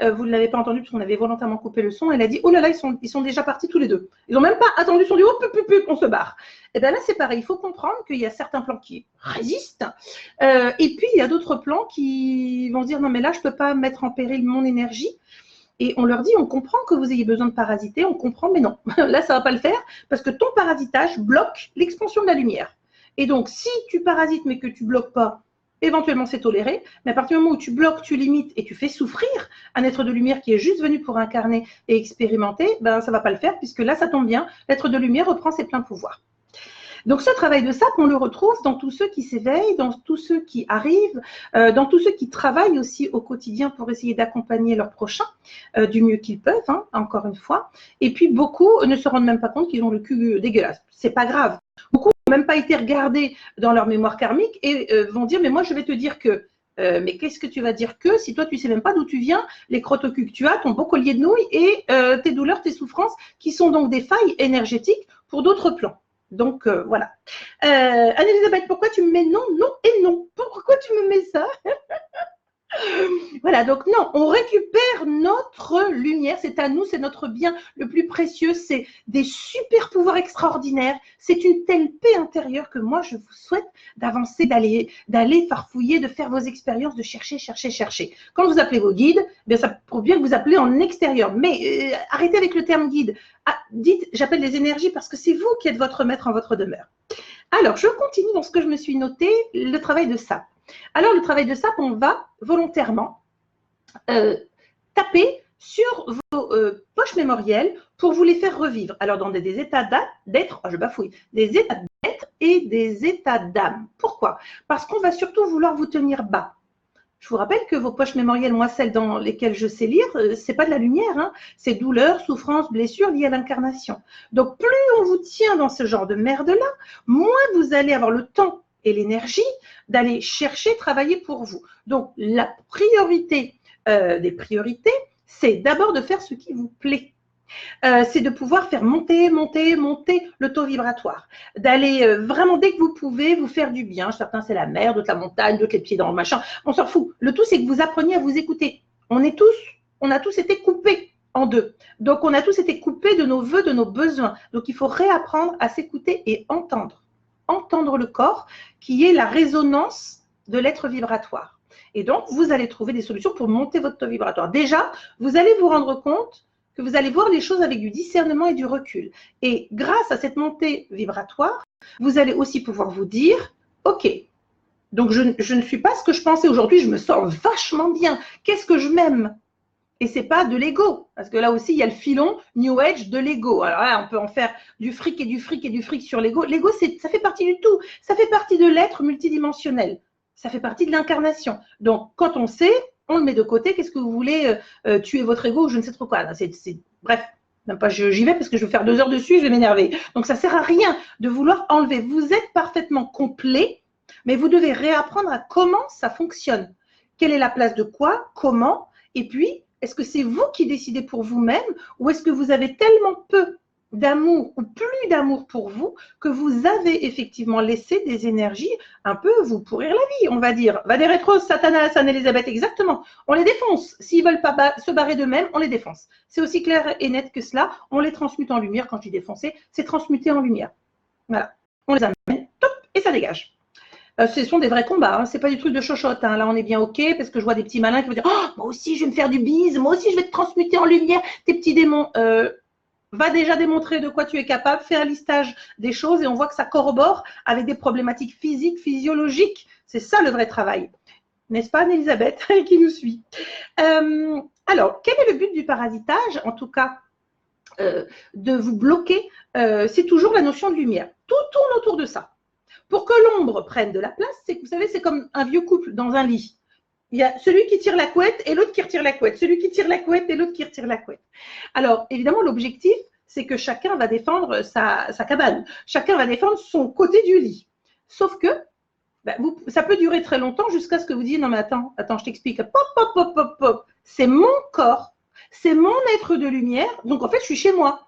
Vous ne l'avez pas entendu parce qu'on avait volontairement coupé le son. Elle a dit « oh là là, ils sont déjà partis tous les 2. » Ils n'ont même pas attendu, ils se sont dit « oh, on se barre. » Et bien là, c'est pareil. Il faut comprendre qu'il y a certains plans qui résistent. Et puis, il y a d'autres plans qui vont se dire « non, mais là, je ne peux pas mettre en péril mon énergie. » et on leur dit, on comprend que vous ayez besoin de parasiter, on comprend, mais non, là, ça ne va pas le faire parce que ton parasitage bloque l'expansion de la lumière. Et donc, si tu parasites mais que tu ne bloques pas, éventuellement c'est toléré, mais à partir du moment où tu bloques, tu limites et tu fais souffrir un être de lumière qui est juste venu pour incarner et expérimenter, ben, ça ne va pas le faire puisque là, ça tombe bien, l'être de lumière reprend ses pleins pouvoirs. Donc, ce travail de sape, on le retrouve dans tous ceux qui s'éveillent, dans tous ceux qui arrivent, dans tous ceux qui travaillent aussi au quotidien pour essayer d'accompagner leurs prochains du mieux qu'ils peuvent, hein, encore une fois. Et puis, beaucoup ne se rendent même pas compte qu'ils ont le cul dégueulasse. C'est pas grave. Beaucoup n'ont même pas été regardés dans leur mémoire karmique et vont dire, mais moi, je vais te dire que. Mais qu'est-ce que tu vas dire que si toi, tu ne sais même pas d'où tu viins, les crottes au cul que tu as, ton beau collier de nouilles et tes douleurs, tes souffrances, qui sont donc des failles énergétiques pour d'autres plans. Donc, voilà. Anne-Elisabeth, pourquoi tu me mets non, non et non? Pourquoi tu me mets ça? Voilà, donc non, on récupère notre lumière, c'est à nous, c'est notre bien le plus précieux, c'est des super pouvoirs extraordinaires, c'est une telle paix intérieure que moi, je vous souhaite d'avancer, d'aller farfouiller, de faire vos expériences, de chercher, chercher, chercher. Quand vous appelez vos guides, bien ça prouve bien que vous appelez en extérieur, mais arrêtez avec le terme guide. Ah, dites, j'appelle les énergies parce que c'est vous qui êtes votre maître en votre demeure. Alors, je continue dans ce que je me suis noté, le travail de sape. Alors, le travail de sape, on va volontairement taper sur vos poches mémorielles pour vous les faire revivre. Alors, dans des états d'être, je bafouille, des états d'être et des états d'âme. Pourquoi? Parce qu'on va surtout vouloir vous tenir bas. Je vous rappelle que vos poches mémorielles, moi, celles dans lesquelles je sais lire, c'est pas de la lumière, hein, c'est douleur, souffrance, blessure liées à l'incarnation. Donc, plus on vous tient dans ce genre de merde-là, moins vous allez avoir le temps et l'énergie d'aller chercher, travailler pour vous. Donc, la priorité des priorités, c'est d'abord de faire ce qui vous plaît. C'est de pouvoir faire monter le taux vibratoire. D'aller vraiment, dès que vous pouvez, vous faire du bien. Certains, c'est la mer, d'autres la montagne, d'autres les pieds dans le machin. On s'en fout. Le tout, c'est que vous appreniez à vous écouter. On a tous été coupés en deux. Donc, on a tous été coupés de nos vœux, de nos besoins. Donc, il faut réapprendre à s'écouter et entendre. Entendre le corps, qui est la résonance de l'être vibratoire. Et donc, vous allez trouver des solutions pour monter votre taux vibratoire. Déjà, vous allez vous rendre compte que vous allez voir les choses avec du discernement et du recul. Et grâce à cette montée vibratoire, vous allez aussi pouvoir vous dire, ok, donc je ne suis pas ce que je pensais aujourd'hui, je me sens vachement bien. Qu'est-ce que je m'aime? Et ce n'est pas de l'ego, parce que là aussi, il y a le filon New Age de l'ego. Alors là, on peut en faire du fric et du fric et du fric sur l'ego. L'ego, ça fait partie du tout. Ça fait partie de l'être multidimensionnel. Ça fait partie de l'incarnation. Donc, quand on sait, on le met de côté. Qu'est-ce que vous voulez tuer votre ego ou je ne sais trop quoi. Bref, même pas j'y vais parce que je vais faire 2 heures dessus, je vais m'énerver. Donc, ça ne sert à rien de vouloir enlever. Vous êtes parfaitement complet, mais vous devez réapprendre à comment ça fonctionne. Quelle est la place de quoi, comment, et puis, est-ce que c'est vous qui décidez pour vous-même ou est-ce que vous avez tellement peu d'amour ou plus d'amour pour vous que vous avez effectivement laissé des énergies un peu vous pourrir la vie, on va dire. Va des rétros, Satanas, Anne-Elisabeth, exactement. On les défonce. S'ils ne veulent pas se barrer d'eux-mêmes, on les défonce. C'est aussi clair et net que cela. On les transmute en lumière. Quand je dis défoncer, c'est transmuter en lumière. Voilà. On les amène, top, et ça dégage. Ce sont des vrais combats, hein. C'est pas du truc de chochotte. Hein. Là, on est bien OK parce que je vois des petits malins qui vont dire oh, moi aussi, je vais me faire du bise, moi aussi, je vais te transmuter en lumière tes petits démons. Va déjà démontrer de quoi tu es capable, fais un listage des choses et on voit que ça corrobore avec des problématiques physiques, physiologiques. C'est ça le vrai travail. N'est-ce pas, Anne-Elisabeth, qui nous suit? Alors, quel est le but du parasitage? En tout cas, de vous bloquer, c'est toujours la notion de lumière. Tout tourne autour de ça. Pour que l'ombre prenne de la place, c'est que vous savez, c'est comme un vieux couple dans un lit. Il y a celui qui tire la couette et l'autre qui retire la couette. Celui qui tire la couette et l'autre qui retire la couette. Alors, évidemment, l'objectif, c'est que chacun va défendre sa cabane. Chacun va défendre son côté du lit. Sauf que ça peut durer très longtemps jusqu'à ce que vous disiez, non mais attends, je t'explique. Pop, pop, pop, pop, pop. C'est mon corps, c'est mon être de lumière, donc en fait, je suis chez moi.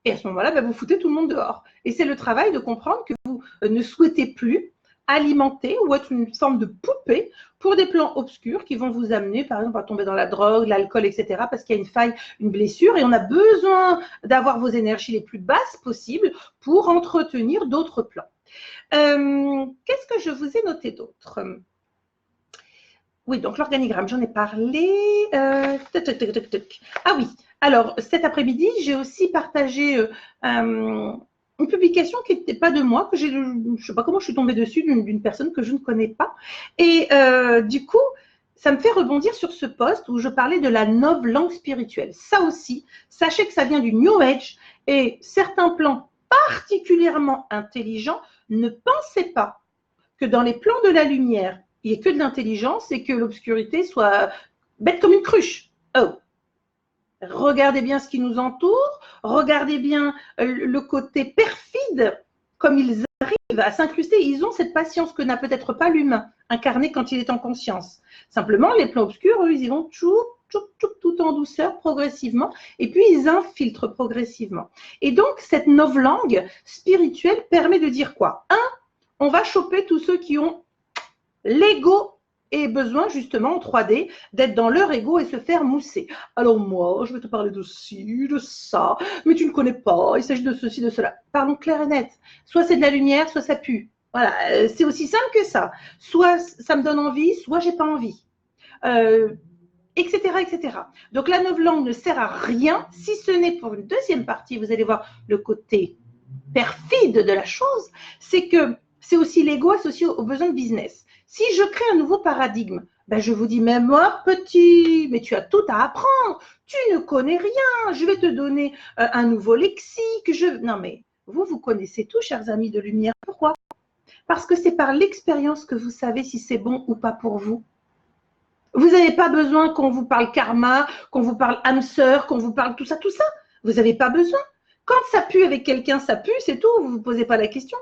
Et à ce moment-là, vous foutez tout le monde dehors. Et c'est le travail de comprendre que vous ne souhaitez plus alimenter ou être une forme de poupée pour des plans obscurs qui vont vous amener, par exemple, à tomber dans la drogue, l'alcool, etc. parce qu'il y a une faille, une blessure et on a besoin d'avoir vos énergies les plus basses possibles pour entretenir d'autres plans. Qu'est-ce que je vous ai noté d'autre? Oui, donc l'organigramme, j'en ai parlé. Ah oui, alors cet après-midi, j'ai aussi partagé une publication qui n'était pas de moi, que je ne sais pas comment je suis tombée dessus, d'une personne que je ne connais pas. Et du coup, ça me fait rebondir sur ce post où je parlais de la novlangue spirituelle. Ça aussi, sachez que ça vient du New Age et certains plans particulièrement intelligents ne pensaient pas que dans les plans de la lumière, il n'y ait que de l'intelligence et que l'obscurité soit bête comme une cruche. Oh, regardez bien ce qui nous entoure, regardez bien le côté perfide, comme ils arrivent à s'incruster. Ils ont cette patience que n'a peut-être pas l'humain, incarné quand il est en conscience. Simplement, les plans obscurs, eux, ils y vont tout en douceur, progressivement, et puis ils infiltrent progressivement. Et donc, cette novlangue spirituelle permet de dire quoi? On va choper tous ceux qui ont l'ego et besoin justement en 3D d'être dans leur ego et se faire mousser. Alors moi, je vais te parler de ci, de ça, mais tu ne connais pas, il s'agit de ceci, de cela. Parlons clair et net. Soit c'est de la lumière, soit ça pue. Voilà, c'est aussi simple que ça. Soit ça me donne envie, soit j'ai pas envie. Etc., etc. Donc la novlangue ne sert à rien, si ce n'est pour une deuxième partie, vous allez voir le côté perfide de la chose, c'est que c'est aussi l'ego associé aux besoins de business. Si je crée un nouveau paradigme, ben je vous dis, mais moi, petit, mais tu as tout à apprendre, tu ne connais rien, je vais te donner un nouveau lexique. Non, mais vous connaissez tout, chers amis de lumière. Pourquoi? Parce que c'est par l'expérience que vous savez si c'est bon ou pas pour vous. Vous n'avez pas besoin qu'on vous parle karma, qu'on vous parle âme sœur, qu'on vous parle tout ça, tout ça. Vous n'avez pas besoin. Quand ça pue avec quelqu'un, ça pue, c'est tout, vous ne vous posez pas la question.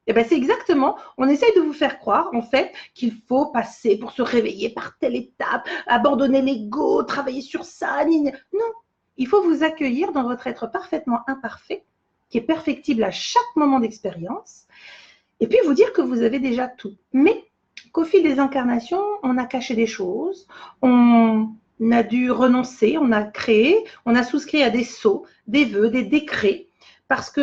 Et bien, c'est exactement, on essaye de vous faire croire, en fait, qu'il faut passer pour se réveiller par telle étape, abandonner l'ego, travailler sur ça. Non, il faut vous accueillir dans votre être parfaitement imparfait, qui est perfectible à chaque moment d'expérience, et puis vous dire que vous avez déjà tout. Mais qu'au fil des incarnations, on a caché des choses, on a dû renoncer, on a créé, on a souscrit à des sceaux, des vœux, des décrets, parce que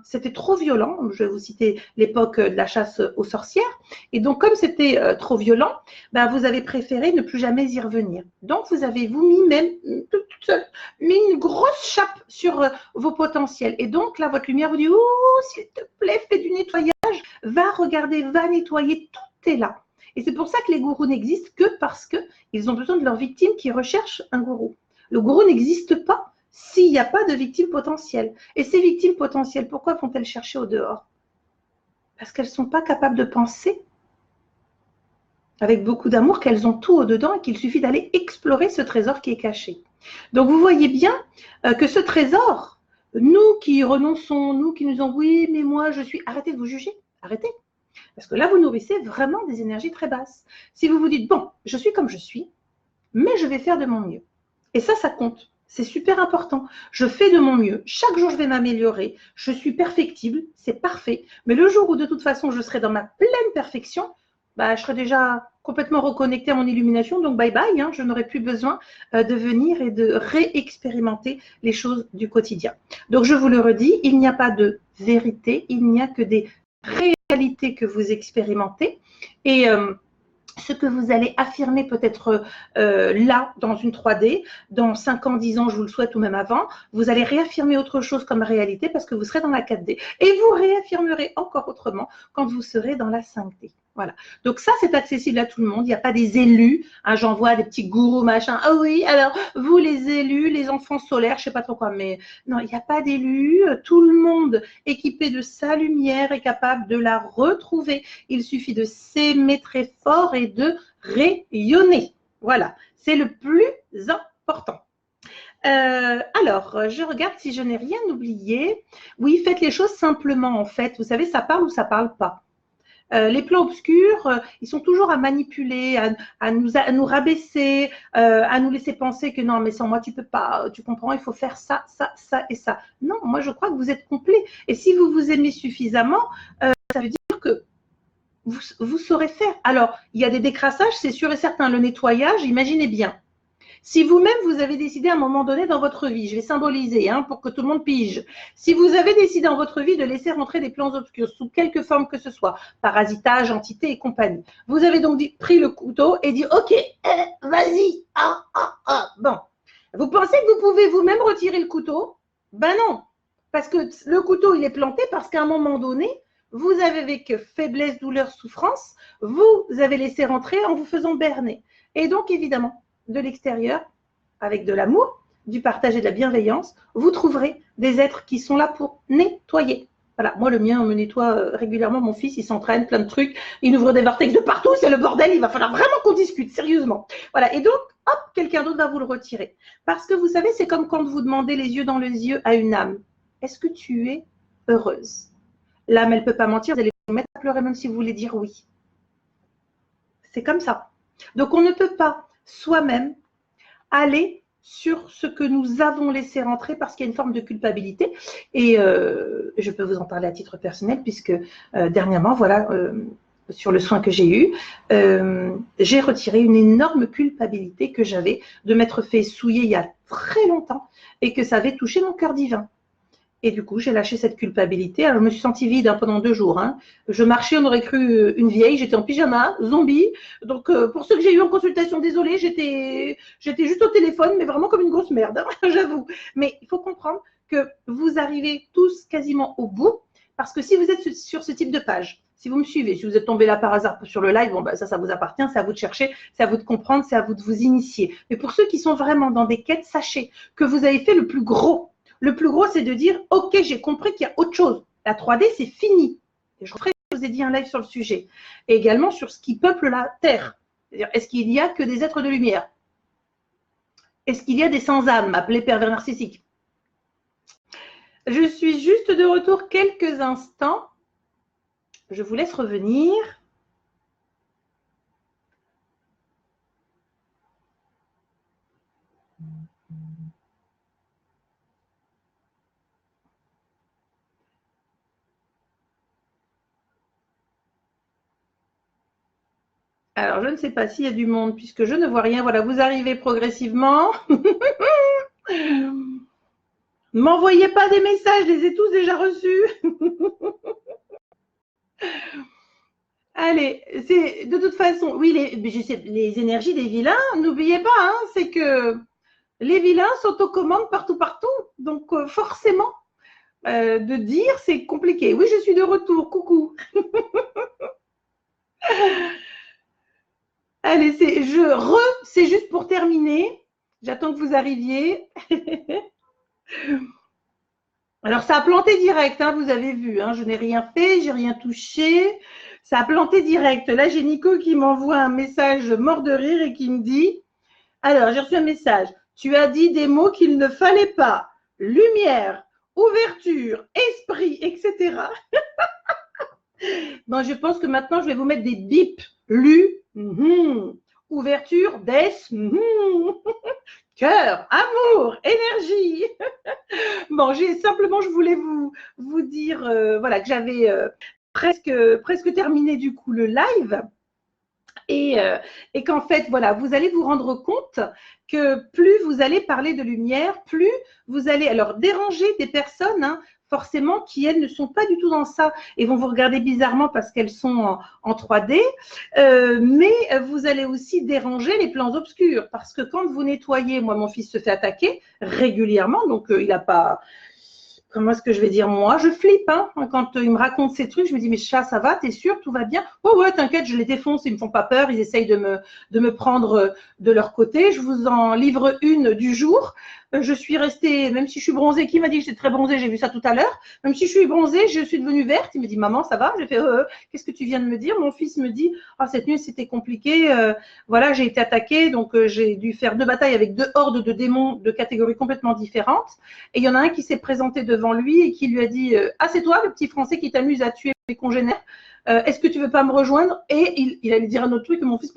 c'était trop violent. Je vais vous citer l'époque de la chasse aux sorcières. Et donc, comme c'était trop violent, vous avez préféré ne plus jamais y revenir. Donc, vous avez vous-même, toute seule, mis une grosse chape sur vos potentiels. Et donc, là, votre lumière vous dit, oh, s'il te plaît, fais du nettoyage, va regarder, va nettoyer, tout est là. Et c'est pour ça que les gourous n'existent que parce qu'ils ont besoin de leurs victimes qui recherchent un gourou. Le gourou n'existe pas s'il n'y a pas de victimes potentielles. Et ces victimes potentielles, pourquoi vont-elles chercher au dehors? Parce qu'elles ne sont pas capables de penser avec beaucoup d'amour, qu'elles ont tout au-dedans et qu'il suffit d'aller explorer ce trésor qui est caché. Donc vous voyez bien que ce trésor, nous qui renonçons, nous qui nous disons oui, mais moi je suis… Arrêtez de vous juger, arrêtez. Parce que là, vous nourrissez vraiment des énergies très basses. Si vous vous dites, bon, je suis comme je suis, mais je vais faire de mon mieux. Et ça compte. C'est super important. Je fais de mon mieux. Chaque jour, je vais m'améliorer. Je suis perfectible. C'est parfait. Mais le jour où, de toute façon, je serai dans ma pleine perfection, je serai déjà complètement reconnectée à mon illumination. Donc, bye bye. Je n'aurai plus besoin de venir et de réexpérimenter les choses du quotidien. Donc, je vous le redis, il n'y a pas de vérité. Il n'y a que des réalités que vous expérimentez. Et ce que vous allez affirmer peut-être là, dans une 3D, dans 5 ans, 10 ans, je vous le souhaite, ou même avant, vous allez réaffirmer autre chose comme réalité parce que vous serez dans la 4D. Et vous réaffirmerez encore autrement quand vous serez dans la 5D. Voilà. Donc ça, c'est accessible à tout le monde. Il n'y a pas des élus. J'en vois des petits gourous, machin. Ah oui, alors, vous, les élus, les enfants solaires, je ne sais pas trop quoi, mais non, il n'y a pas d'élus. Tout le monde équipé de sa lumière est capable de la retrouver. Il suffit de s'aimer très fort et de rayonner. Voilà, c'est le plus important. Alors, je regarde si je n'ai rien oublié. Oui, faites les choses simplement, en fait. Vous savez, ça parle ou ça ne parle pas. Les plans obscurs, ils sont toujours à manipuler, à nous rabaisser, à nous laisser penser que non, mais sans moi, tu peux pas, tu comprends, il faut faire ça, ça, ça et ça. Non, moi, je crois que vous êtes complet. Et si vous vous aimez suffisamment, ça veut dire que vous saurez faire. Alors, il y a des décrassages, c'est sûr et certain. Le nettoyage, imaginez bien. Si vous-même, vous avez décidé à un moment donné dans votre vie, je vais symboliser hein, pour que tout le monde pige, si vous avez décidé dans votre vie de laisser rentrer des plans obscurs sous quelque forme que ce soit, parasitage, entité et compagnie, vous avez donc pris le couteau et dit « Ok, vas-y, Bon, vous pensez que vous pouvez vous-même retirer le couteau? Ben non, parce que le couteau, il est planté parce qu'à un moment donné, vous avez avec faiblesse, douleur, souffrance, vous avez laissé rentrer en vous faisant berner. Et donc, évidemment, de l'extérieur, avec de l'amour, du partage et de la bienveillance, vous trouverez des êtres qui sont là pour nettoyer. Voilà, moi le mien me nettoie régulièrement, mon fils il s'entraîne, plein de trucs, il ouvre des vortex de partout, c'est le bordel, il va falloir vraiment qu'on discute, sérieusement. Voilà, et donc, hop, quelqu'un d'autre va vous le retirer. Parce que vous savez, c'est comme quand vous demandez les yeux dans les yeux à une âme, est-ce que tu es heureuse? L'âme, elle ne peut pas mentir, vous allez vous mettre à pleurer même si vous voulez dire oui. C'est comme ça. Donc on ne peut pas soi-même aller sur ce que nous avons laissé rentrer parce qu'il y a une forme de culpabilité. Et je peux vous en parler à titre personnel puisque dernièrement, voilà, sur le soin que j'ai eu, j'ai retiré une énorme culpabilité que j'avais de m'être fait souiller il y a très longtemps et que ça avait touché mon cœur divin. Et du coup, j'ai lâché cette culpabilité. Alors, je me suis sentie vide pendant 2 jours. Je marchais, on aurait cru une vieille. J'étais en pyjama, zombie. Donc, pour ceux que j'ai eu en consultation, désolée, j'étais juste au téléphone, mais vraiment comme une grosse merde, j'avoue. Mais il faut comprendre que vous arrivez tous quasiment au bout, parce que si vous êtes sur ce type de page, si vous me suivez, si vous êtes tombé là par hasard sur le live, bon, bah, ça vous appartient, c'est à vous de chercher, c'est à vous de comprendre, c'est à vous de vous initier. Mais pour ceux qui sont vraiment dans des quêtes, sachez que vous avez fait le plus gros. Le plus gros, c'est de dire, OK, j'ai compris qu'il y a autre chose. La 3D, c'est fini. Et je vous ai dit un live sur le sujet. Et également sur ce qui peuple la Terre. C'est-à-dire, est-ce qu'il y a que des êtres de lumière? Est-ce qu'il y a des sans-âmes, appelés pervers narcissiques? Je suis juste de retour quelques instants. Je vous laisse revenir. Alors, je ne sais pas s'il y a du monde puisque je ne vois rien. Voilà, vous arrivez progressivement. Ne m'envoyez pas des messages, je les ai tous déjà reçus. Allez, c'est de toute façon, oui, les énergies des vilains, n'oubliez pas, c'est que les vilains sont aux commandes partout. Donc, forcément, de dire, c'est compliqué. Oui, je suis de retour. Coucou. Allez, c'est juste pour terminer. J'attends que vous arriviez. Alors, ça a planté direct, vous avez vu. Je n'ai rien fait, j'ai rien touché. Ça a planté direct. Là, j'ai Nico qui m'envoie un message mort de rire et qui me dit « Alors, j'ai reçu un message. Tu as dit des mots qu'il ne fallait pas. Lumière, ouverture, esprit, etc. » Bon, je pense que maintenant, je vais vous mettre des bips. Ouverture, des, cœur, amour, énergie. Bon, je voulais vous dire voilà, que j'avais presque terminé du coup le live. Et qu'en fait, voilà, vous allez vous rendre compte que plus vous allez parler de lumière, plus vous allez alors déranger des personnes forcément qui, elles, ne sont pas du tout dans ça et vont vous regarder bizarrement parce qu'elles sont en 3D. Mais vous allez aussi déranger les plans obscurs parce que quand vous nettoyez, moi, mon fils se fait attaquer régulièrement, donc il n'a pas… Comment est-ce que je vais dire? Moi, je flippe. Quand il me raconte ces trucs, je me dis, mais chat, ça va, t'es sûr, tout va bien? Oh ouais, t'inquiète, je les défonce, ils me font pas peur, ils essayent de me prendre de leur côté. Je vous en livre une du jour. Je suis restée, même si je suis bronzée, qui m'a dit que j'étais très bronzée, j'ai vu ça tout à l'heure. Même si je suis bronzée, je suis devenue verte. Il me dit, maman, ça va? J'ai fait, qu'est-ce que tu viens de me dire? Mon fils me dit, cette nuit, c'était compliqué. Voilà, j'ai été attaquée, donc j'ai dû faire 2 batailles avec 2 hordes de démons de catégories complètement différentes. Et il y en a un qui s'est présenté devant lui et qui lui a dit, c'est toi, le petit Français qui t'amuse à tuer les congénères? Est-ce que tu veux pas me rejoindre? Et il allait dire un autre truc que mon fils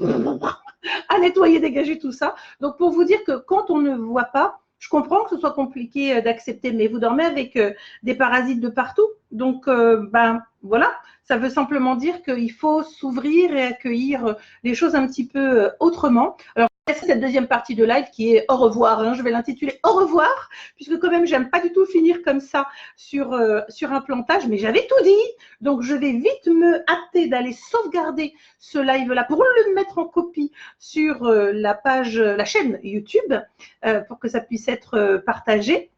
a nettoyé, dégagé tout ça. Donc, pour vous dire que quand on ne voit pas, je comprends que ce soit compliqué d'accepter, mais vous dormez avec des parasites de partout. Donc, voilà, Ça veut simplement dire qu'il faut s'ouvrir et accueillir les choses un petit peu autrement. Alors, cette deuxième partie de live qui est au revoir, hein, je vais l'intituler au revoir, puisque quand même j'aime pas du tout finir comme ça sur un plantage, mais j'avais tout dit, donc je vais vite me hâter d'aller sauvegarder ce live là pour le mettre en copie sur la chaîne YouTube pour que ça puisse être partagé.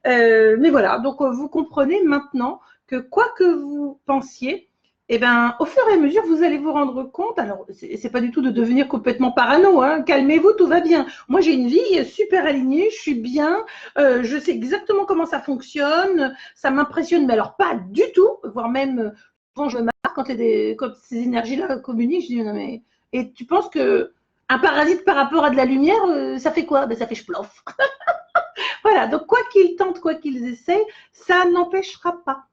Mais voilà, donc vous comprenez maintenant que quoi que vous pensiez, eh ben, au fur et à mesure, vous allez vous rendre compte, alors c'est pas du tout de devenir complètement parano, hein, calmez-vous, tout va bien. Moi, j'ai une vie super alignée, je suis bien, je sais exactement comment ça fonctionne, ça m'impressionne, mais alors pas du tout, voire même, quand je me marre, quand ces énergies-là communiquent, je dis, non mais, et tu penses que un parasite par rapport à de la lumière, ça fait quoi? Ben, ça fait chplof. Voilà, donc quoi qu'ils tentent, quoi qu'ils essaient, ça n'empêchera pas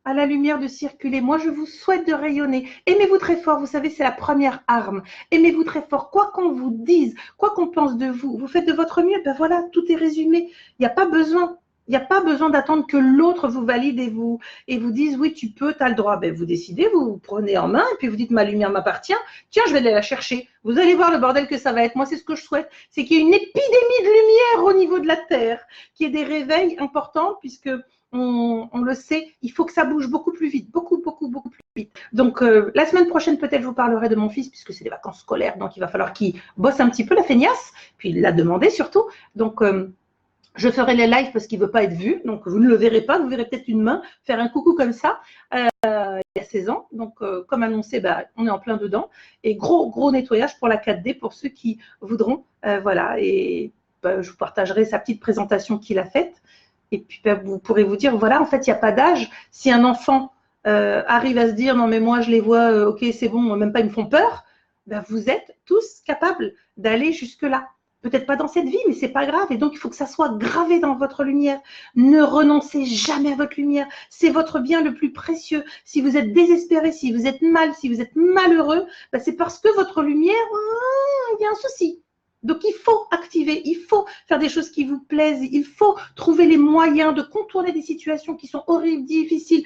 à la lumière de circuler. Moi, je vous souhaite de rayonner. Aimez-vous très fort, vous savez, c'est la première arme. Aimez-vous très fort, quoi qu'on vous dise, quoi qu'on pense de vous, vous faites de votre mieux, ben voilà, tout est résumé. Il n'y a pas besoin. Il n'y a pas besoin d'attendre que l'autre vous valide et vous dise oui, tu peux, tu as le droit. Ben, vous décidez, vous prenez en main et puis vous dites ma lumière m'appartient. Tiens, je vais aller la chercher. Vous allez voir le bordel que ça va être. Moi, c'est ce que je souhaite. C'est qu'il y ait une épidémie de lumière au niveau de la Terre, qu'il y ait des réveils importants puisque on le sait, il faut que ça bouge beaucoup plus vite, beaucoup plus vite. Donc, la semaine prochaine, peut-être, je vous parlerai de mon fils, puisque c'est des vacances scolaires, donc il va falloir qu'il bosse un petit peu, la feignasse, puis il l'a demandé surtout. Donc, je ferai les lives parce qu'il ne veut pas être vu, donc vous ne le verrez pas, vous verrez peut-être une main faire un coucou comme ça. Il y a 16 ans, donc comme annoncé, bah, on est en plein dedans. Et gros nettoyage pour la 4D, pour ceux qui voudront. Voilà, et bah, je vous partagerai sa petite présentation qu'il a faite. Et puis, ben, vous pourrez vous dire, voilà, en fait, il n'y a pas d'âge. Si un enfant arrive à se dire, non, mais moi, je les vois, ok, c'est bon, même pas, ils me font peur, ben, vous êtes tous capables d'aller jusque-là. Peut-être pas dans cette vie, mais c'est pas grave. Et donc, il faut que ça soit gravé dans votre lumière. Ne renoncez jamais à votre lumière. C'est votre bien le plus précieux. Si vous êtes désespéré, si vous êtes mal, si vous êtes malheureux, ben, c'est parce que votre lumière, il y a un souci. Donc, il faut activer, il faut faire des choses qui vous plaisent, il faut trouver les moyens de contourner des situations qui sont horribles, difficiles.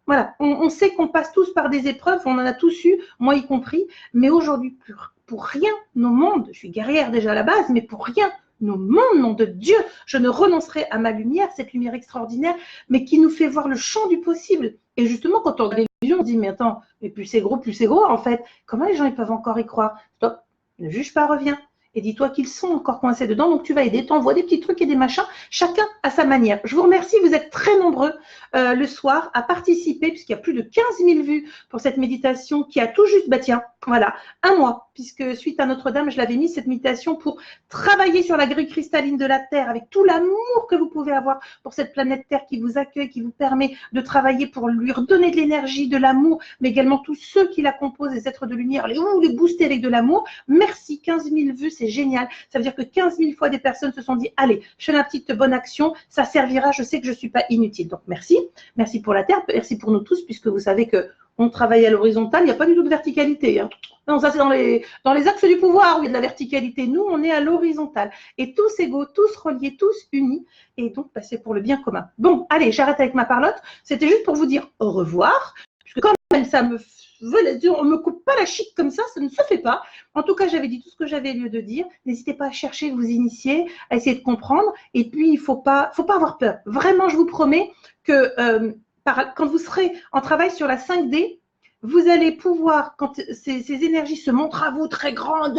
Voilà, on sait qu'on passe tous par des épreuves, on en a tous eu, moi y compris, mais aujourd'hui, pour rien au monde, je suis guerrière déjà à la base, mais pour rien au monde, nom de Dieu, je ne renoncerai à ma lumière, cette lumière extraordinaire, mais qui nous fait voir le champ du possible. Et justement, quand on regarde les visions, on se dit, mais attends, mais plus c'est gros, en fait. Comment les gens ils peuvent encore y croire? Stop, ne juge pas, reviens. Et dis-toi qu'ils sont encore coincés dedans, donc tu vas aider, t'envoies des petits trucs et des machins, chacun à sa manière. Je vous remercie, vous êtes très nombreux le soir à participer, puisqu'il y a plus de 15 000 vues pour cette méditation qui a tout juste, bah tiens, voilà, un mois, puisque suite à Notre-Dame, je l'avais mis, cette méditation pour travailler sur la grille cristalline de la Terre, avec tout l'amour que vous pouvez avoir pour cette planète Terre qui vous accueille, qui vous permet de travailler pour lui redonner de l'énergie, de l'amour, mais également tous ceux qui la composent, les êtres de lumière, les booster avec de l'amour. Merci, 15 000 vues, c'est génial. Ça veut dire que 15 000 fois des personnes se sont dit, allez, je fais ma petite bonne action, ça servira, je sais que je ne suis pas inutile. Donc merci, merci pour la Terre, merci pour nous tous, puisque vous savez qu'on travaille à l'horizontale, il n'y a pas du tout de verticalité. Hein. Non, ça c'est dans les axes du pouvoir où il y a de la verticalité. Nous, on est à l'horizontale. Et tous égaux, tous reliés, tous unis. Et donc, bah, c'est pour le bien commun. Bon, allez, j'arrête avec ma parlotte. C'était juste pour vous dire au revoir, puisque quand même, ça me... On ne me coupe pas la chic comme ça ne se fait pas. En tout cas, j'avais dit tout ce que j'avais lieu de dire. N'hésitez pas à chercher, vous initier, à essayer de comprendre. Et puis, il ne faut pas avoir peur. Vraiment, je vous promets que quand vous serez en travail sur la 5D, vous allez pouvoir, quand ces énergies se montrent à vous très grandes,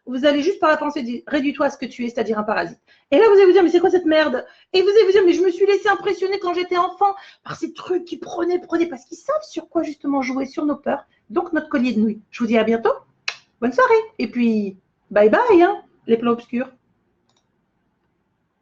vous allez juste par la pensée dire, réduis-toi à ce que tu es, c'est-à-dire un parasite. Et là, vous allez vous dire, mais c'est quoi cette merde? Et vous allez vous dire, mais je me suis laissé impressionner quand j'étais enfant par ces trucs qui prenaient, parce qu'ils savent sur quoi justement jouer, sur nos peurs. Donc, notre collier de nouilles. Je vous dis à bientôt. Bonne soirée. Et puis, bye bye, hein, les plans obscurs.